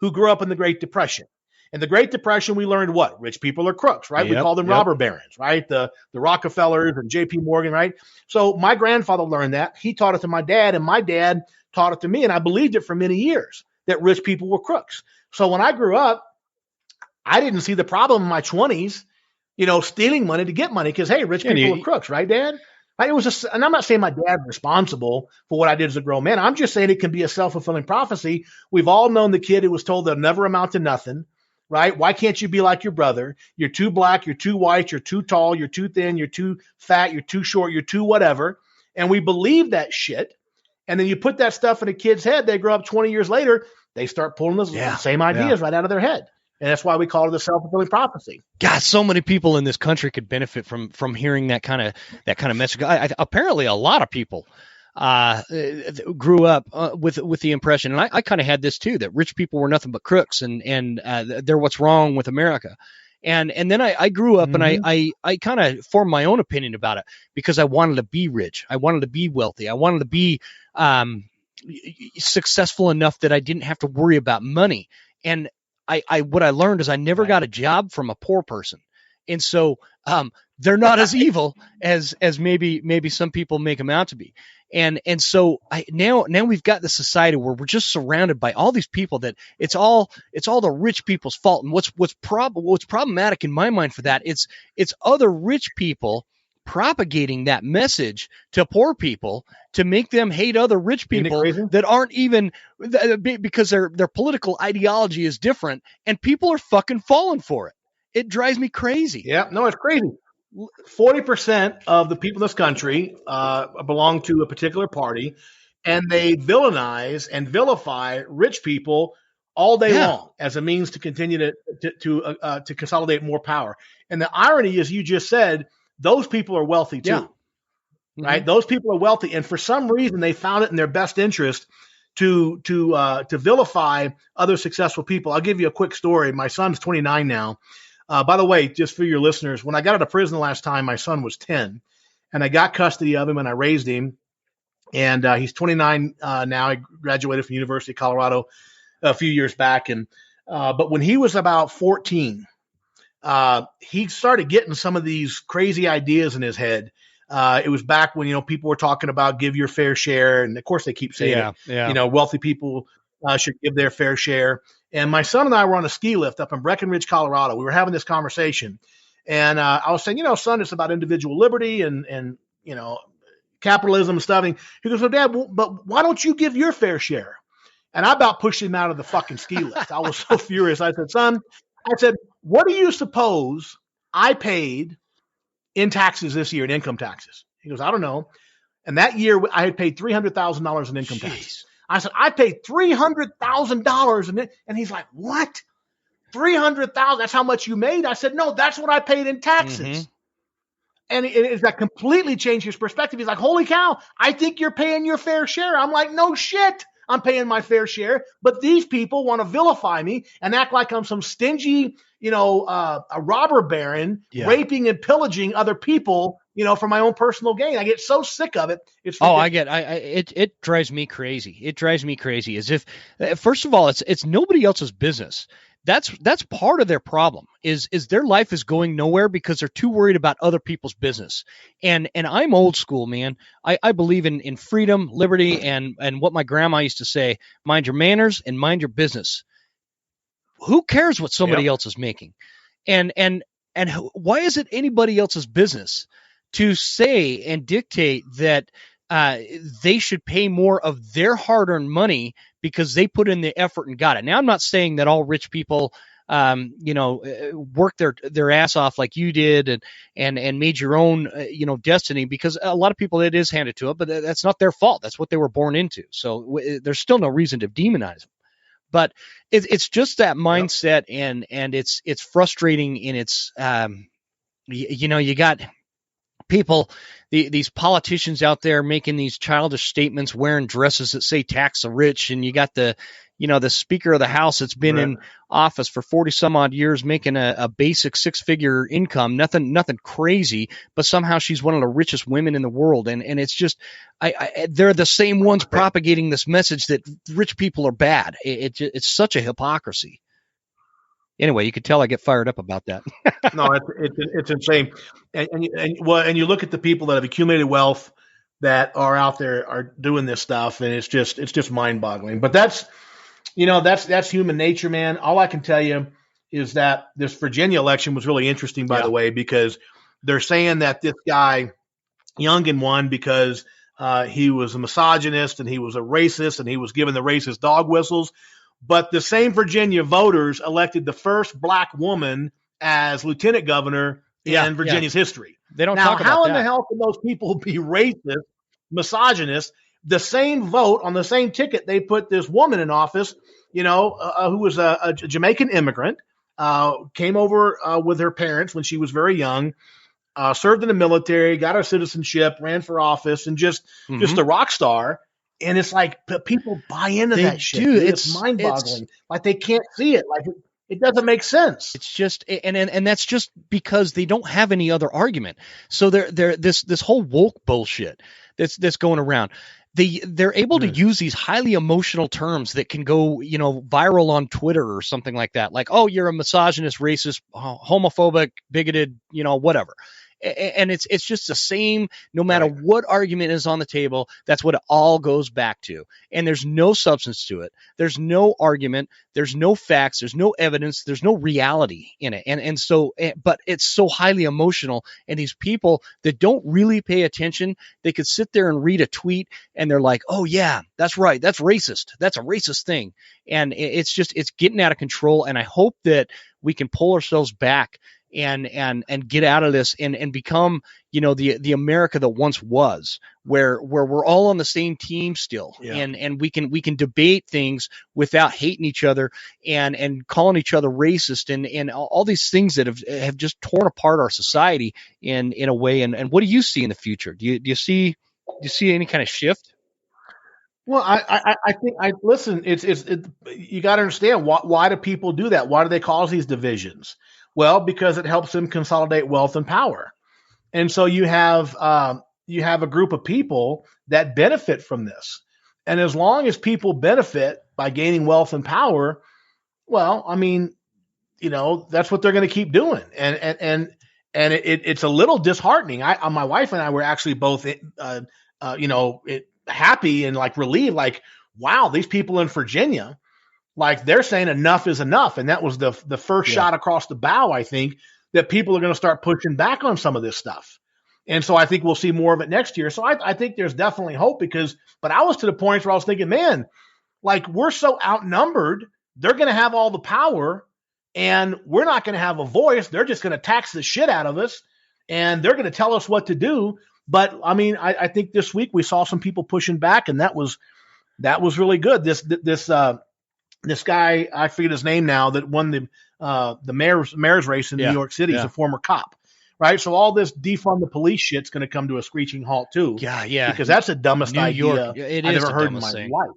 S2: who grew up in the Great Depression. In the Great Depression, we learned what? Rich people are crooks, right? We call them robber barons, right? The Rockefellers and J.P. Morgan, right? So my grandfather learned that. He taught it to my dad, and my dad taught it to me, and I believed it for many years, that rich people were crooks. So when I grew up, I didn't see the problem in my 20s, stealing money to get money because, hey, rich people are crooks, right, Dad? And I'm not saying my dad's responsible for what I did as a grown man. I'm just saying it can be a self-fulfilling prophecy. We've all known the kid who was told they'll never amount to nothing, right? Why can't you be like your brother? You're too black, you're too white, you're too tall, you're too thin, you're too fat, you're too short, you're too whatever. And we believe that shit. And then you put that stuff in a kid's head. They grow up 20 years later. they start pulling the
S1: Yeah.
S2: same ideas right out of their head. And that's why we call it the self-fulfilling prophecy.
S1: God, so many people in this country could benefit from hearing that kind of message. Apparently, a lot of people grew up with the impression, and I kind of had this too, that rich people were nothing but crooks, and they're what's wrong with America. And then I grew up, and I kind of formed my own opinion about it, because I wanted to be rich, I wanted to be wealthy, I wanted to be successful enough that I didn't have to worry about money. And what I learned is I never got a job from a poor person. And so they're not as evil as maybe some people make them out to be. And so now we've got the society where we're just surrounded by all these people that it's all the rich people's fault. And what's problematic in my mind for that, it's other rich people propagating that message to poor people to make them hate other rich people that aren't even, because their political ideology is different, and people are fucking falling for it. It drives me crazy.
S2: Yeah, no, it's crazy. 40% of the people in this country belong to a particular party, and they villainize and vilify rich people all day long as a means to continue to consolidate more power. And the irony is, you just said, those people are wealthy too, right? Those people are wealthy, and for some reason they found it in their best interest to vilify other successful people. I'll give you a quick story. My son's 29 now. By the way, just for your listeners, when I got out of prison the last time, my son was 10, and I got custody of him and I raised him. And he's 29 now. I graduated from University of Colorado a few years back, and but when he was about 14. He started getting some of these crazy ideas in his head. It was back when, people were talking about give your fair share. And of course they keep saying wealthy people should give their fair share. And my son and I were on a ski lift up in Breckenridge, Colorado. We were having this conversation, and I was saying, son, it's about individual liberty and capitalism and stuff. And he goes, well, Dad, but why don't you give your fair share? And I about pushed him out of the fucking ski lift. I was so furious. I said, son, what do you suppose I paid in taxes this year, in income taxes? He goes, I don't know. And that year I had paid $300,000 in income taxes. I said, I paid $300,000 in it. And he's like, what? 300,000? That's how much you made? I said, no, that's what I paid in taxes. And that completely changed his perspective. He's like, holy cow, I think you're paying your fair share. I'm like, no shit. I'm paying my fair share, but these people want to vilify me and act like I'm some stingy, a robber baron, raping and pillaging other people, for my own personal gain. I get so sick of it. It's
S1: it drives me crazy. It drives me crazy. As if, first of all, it's nobody else's business. That's part of their problem is their life is going nowhere because they're too worried about other people's business. And I'm old school, man. I believe in freedom, liberty, and what my grandma used to say, mind your manners and mind your business. Who cares what somebody else is making? And why is it anybody else's business to say and dictate that they should pay more of their hard-earned money because they put in the effort and got it? Now, I'm not saying that all rich people, work their ass off like you did and made your own, destiny, because a lot of people, it is handed to them, but that's not their fault. That's what they were born into. So there's still no reason to demonize them. But it's just that mindset, and it's frustrating in its, you got people, these politicians out there making these childish statements, wearing dresses that say tax the rich, and you got the Speaker of the House that's been in office for 40 some odd years, making a basic 6-figure income, nothing crazy, but somehow she's one of the richest women in the world, and it's just they're the same ones propagating this message that rich people are bad. It's such a hypocrisy. Anyway, you could tell I get fired up about that.
S2: No, it's insane. And you look at the people that have accumulated wealth that are out there are doing this stuff, and it's just mind-boggling. But that's human nature, man. All I can tell you is that this Virginia election was really interesting, by the way, because they're saying that this guy Youngkin won because he was a misogynist and he was a racist and he was giving the racist dog whistles. But the same Virginia voters elected the first black woman as lieutenant governor in Virginia's history.
S1: They don't talk about that.
S2: How in the hell can those people be racist, misogynist, the same vote on the same ticket, they put this woman in office, who was a Jamaican immigrant, came over with her parents when she was very young, served in the military, got her citizenship, ran for office, and just a rock star. And it's like people buy into that shit. Dude. It's mind-boggling. Like they can't see it. Like it doesn't make sense.
S1: It's just, and that's just because they don't have any other argument. So they're this whole woke bullshit that's going around. They're able to use these highly emotional terms that can go, viral on Twitter or something like that. Like, oh, you're a misogynist, racist, homophobic, bigoted, whatever. And it's just the same, no matter what argument is on the table, that's what it all goes back to. And there's no substance to it. There's no argument. There's no facts. There's no evidence. There's no reality in it. And so, but it's so highly emotional. And these people that don't really pay attention, they could sit there and read a tweet and they're like, oh yeah, that's right. That's racist. That's a racist thing. And it's getting out of control. And I hope that we can pull ourselves back and get out of this and become, the America that once was, where we're all on the same team still. Yeah. And we can debate things without hating each other and calling each other racist and all these things that have just torn apart our society in a way. And what do you see in the future? Do you see any kind of shift?
S2: Well, I think listen. It's you got to understand why do people do that? Why do they cause these divisions? Well, because it helps them consolidate wealth and power, and so you have a group of people that benefit from this. And as long as people benefit by gaining wealth and power, well, I mean, that's what they're going to keep doing, and it's a little disheartening. My wife and I were actually both, happy and like relieved, like, wow, these people in Virginia, like they're saying enough is enough. And that was the first shot across the bow, I think, that people are going to start pushing back on some of this stuff. And so I think we'll see more of it next year. So I think there's definitely hope but I was to the point where I was thinking, man, like we're so outnumbered, they're going to have all the power and we're not going to have a voice. They're just going to tax the shit out of us and they're going to tell us what to do. But I mean, I think this week we saw some people pushing back, and that was really good. This guy, I forget his name now, that won the mayor's race in New York City. He's a former cop, right? So all this defund the police shit's going to come to a screeching halt too.
S1: Yeah.
S2: Because that's the dumbest idea I've ever heard in my life.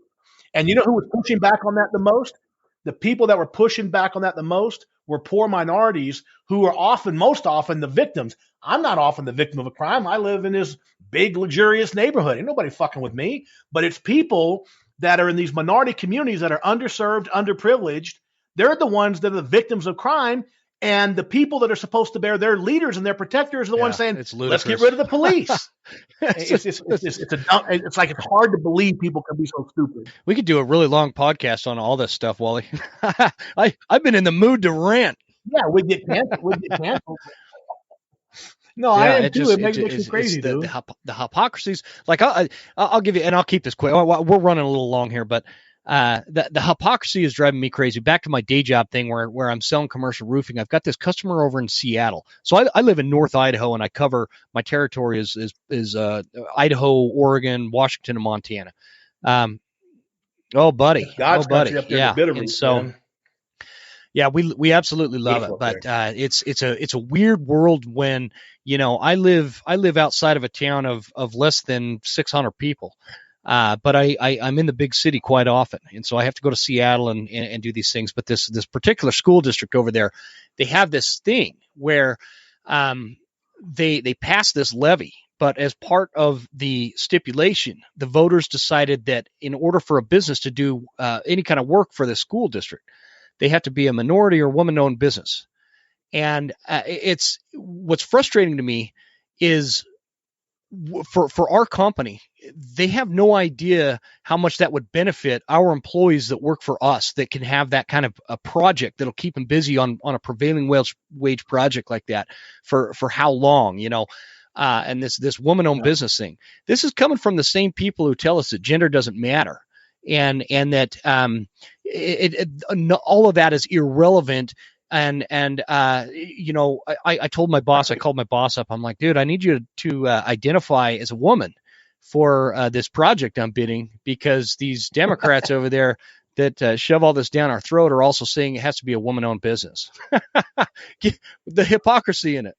S2: And you know who was pushing back on that the most? The people that were pushing back on that the most were poor minorities who are most often the victims. I'm not often the victim of a crime. I live in this big, luxurious neighborhood. Ain't nobody fucking with me. But it's people that are in these minority communities that are underserved, underprivileged. They're the ones that are the victims of crime. And the people that are supposed to bear their leaders and their protectors are the ones saying, let's get rid of the police. It's like it's hard to believe people can be so stupid.
S1: We could do a really long podcast on all this stuff, Wally. I've been in the mood to rant.
S2: Yeah, we get canceled. No, I am too. It makes me crazy, dude.
S1: The hypocrisies. Like I'll give you, and I'll keep this quick. We're running a little long here, but the hypocrisy is driving me crazy. Back to my day job thing where I'm selling commercial roofing. I've got this customer over in Seattle. So I live in North Idaho, and I cover my territory is Idaho, Oregon, Washington, and Montana. Oh, buddy. Yeah. And so. Man. Yeah, we absolutely love it, but it's a weird world when I live outside of a town of less than 600 people, but I'm in the big city quite often, and so I have to go to Seattle and do these things. But this particular school district over there, they have this thing where they pass this levy, but as part of the stipulation, the voters decided that in order for a business to do any kind of work for the school district, they have to be a minority or woman-owned business. And it's what's frustrating to me is for our company, they have no idea how much that would benefit our employees that work for us that can have that kind of a project that'll keep them busy on a prevailing wage project like that for how long, and this woman-owned business thing. This is coming from the same people who tell us that gender doesn't matter. And that all of that is irrelevant. And I told my boss, I called my boss up. I'm like, dude, I need you to identify as a woman for this project I'm bidding, because these Democrats over there that shove all this down our throat are also saying it has to be a woman-owned business. The hypocrisy in it.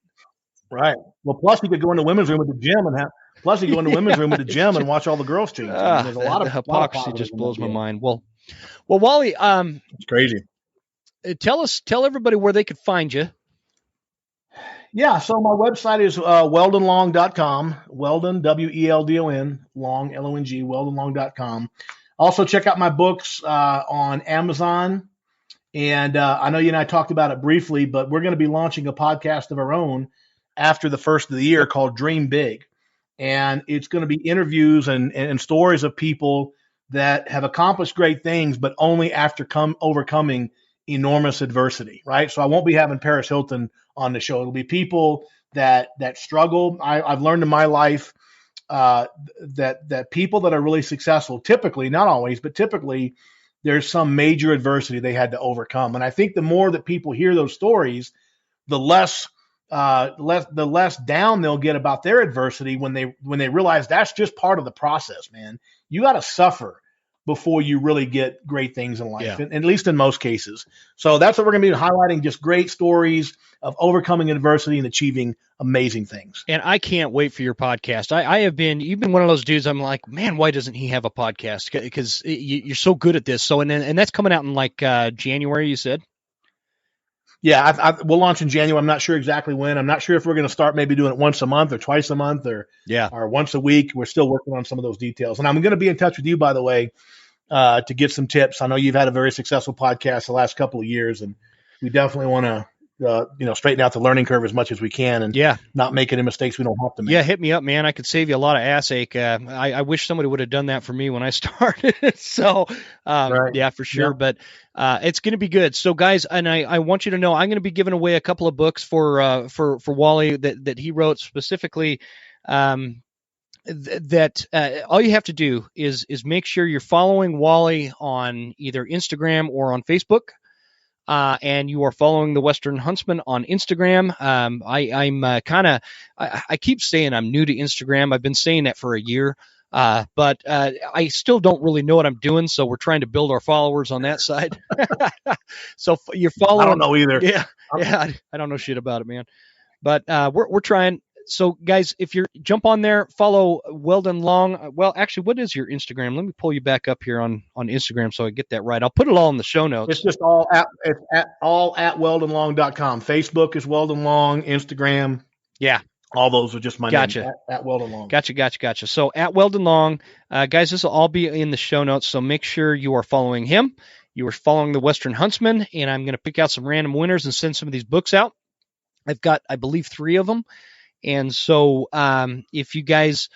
S2: Right. Well, plus you could go in the women's room at the gym and have. Plus you go in the women's room at the gym and watch all the girls change. I mean, there's a lot of
S1: hypocrisy just blows my mind. Well, Wally,
S2: it's crazy.
S1: Tell everybody where they could find you.
S2: Yeah, so my website is weldonlong.com. Weldon, Weldon, Long, Long, weldonlong.com. Also, check out my books on Amazon. And I know you and I talked about it briefly, but we're going to be launching a podcast of our own after the first of the year called Dream Big. And it's going to be interviews and stories of people that have accomplished great things, but only after overcoming enormous adversity, right? So I won't be having Paris Hilton on the show. It'll be people that struggle. I've learned in my life that people that are really successful, typically, not always, but typically, there's some major adversity they had to overcome. And I think the more that people hear those stories, the less down they'll get about their adversity when they realize that's just part of the process, man. You got to suffer before you really get great things in life, at least in most cases. So that's what we're going to be highlighting, just great stories of overcoming adversity and achieving amazing things.
S1: And I can't wait for your podcast. You've been one of those dudes I'm like, man, why doesn't he have a podcast? Because you're so good at this. So, and that's coming out in like January, you said?
S2: Yeah, we'll launch in January. I'm not sure exactly when. I'm not sure if we're going to start maybe doing it once a month or twice a month or once a week. We're still working on some of those details. And I'm going to be in touch with you, by the way, to get some tips. I know you've had a very successful podcast the last couple of years, and we definitely want to straighten out the learning curve as much as we can and not make any mistakes we don't have to make.
S1: Yeah, hit me up, man. I could save you a lot of ass ache. I wish somebody would have done that for me when I started. So, yeah, for sure. But it's going to be good. So, guys, and I want you to know I'm going to be giving away a couple of books for Wally that he wrote specifically. That all you have to do is make sure you're following Wally on either Instagram or on Facebook. And you are following the Western Huntsman on Instagram. I keep saying I'm new to Instagram. I've been saying that for a year, but I still don't really know what I'm doing. So we're trying to build our followers on that side. So you're following.
S2: I don't know either.
S1: Yeah, I don't know shit about it, man. But we're trying. So, guys, if you jump on there, follow Weldon Long. Well, actually, what is your Instagram? Let me pull you back up here on Instagram so I get that right. I'll put it all in the show notes.
S2: It's just all at weldonlong.com. Facebook is Weldon Long. Instagram.
S1: Yeah.
S2: All those are just my name, at Weldon Long.
S1: Gotcha. So, at Weldon Long, guys, this will all be in the show notes. So, make sure you are following him. You are following the Western Huntsman, and I'm going to pick out some random winners and send some of these books out. I've got, I believe, 3 of them. And so if you guys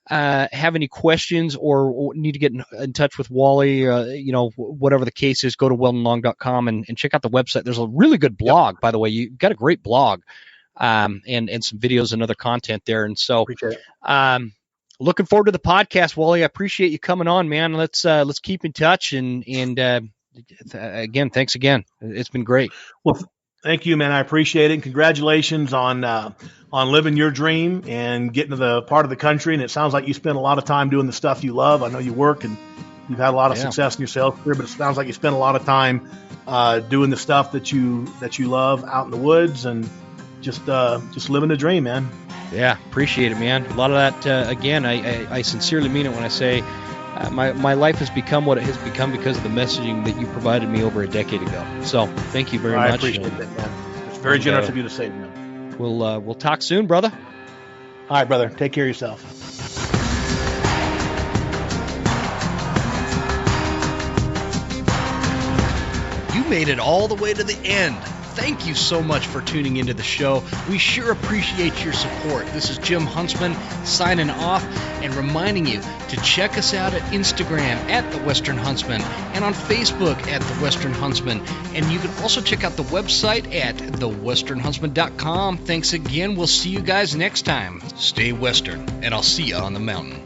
S1: have any questions or need to get in touch with Wally, whatever the case is, go to weldonlong.com and check out the website. There's a really good blog, by the way. You've got a great blog and some videos and other content there. And so looking forward to the podcast, Wally. I appreciate you coming on, man. Let's keep in touch. And again, thanks again. It's been great.
S2: Well, thank you, man. I appreciate it. And congratulations on living your dream and getting to the part of the country. And it sounds like you spend a lot of time doing the stuff you love. I know you work and you've had a lot of success in your sales career, but it sounds like you spend a lot of time doing the stuff that you love out in the woods and just living the dream, man.
S1: Yeah, appreciate it, man. A lot of that, again, I sincerely mean it when I say my life has become what it has become because of the messaging that you provided me over a decade ago. So thank you very much.
S2: I appreciate that, man. It's very generous of you to say, man.
S1: We'll talk soon, brother.
S2: All right, brother. Take care of yourself.
S1: You made it all the way to the end. Thank you so much for tuning into the show. We sure appreciate your support. This is Jim Huntsman signing off and reminding you to check us out at Instagram at The Western Huntsman and on Facebook at The Western Huntsman. And you can also check out the website at thewesternhuntsman.com. Thanks again. We'll see you guys next time. Stay Western, and I'll see you on the mountain.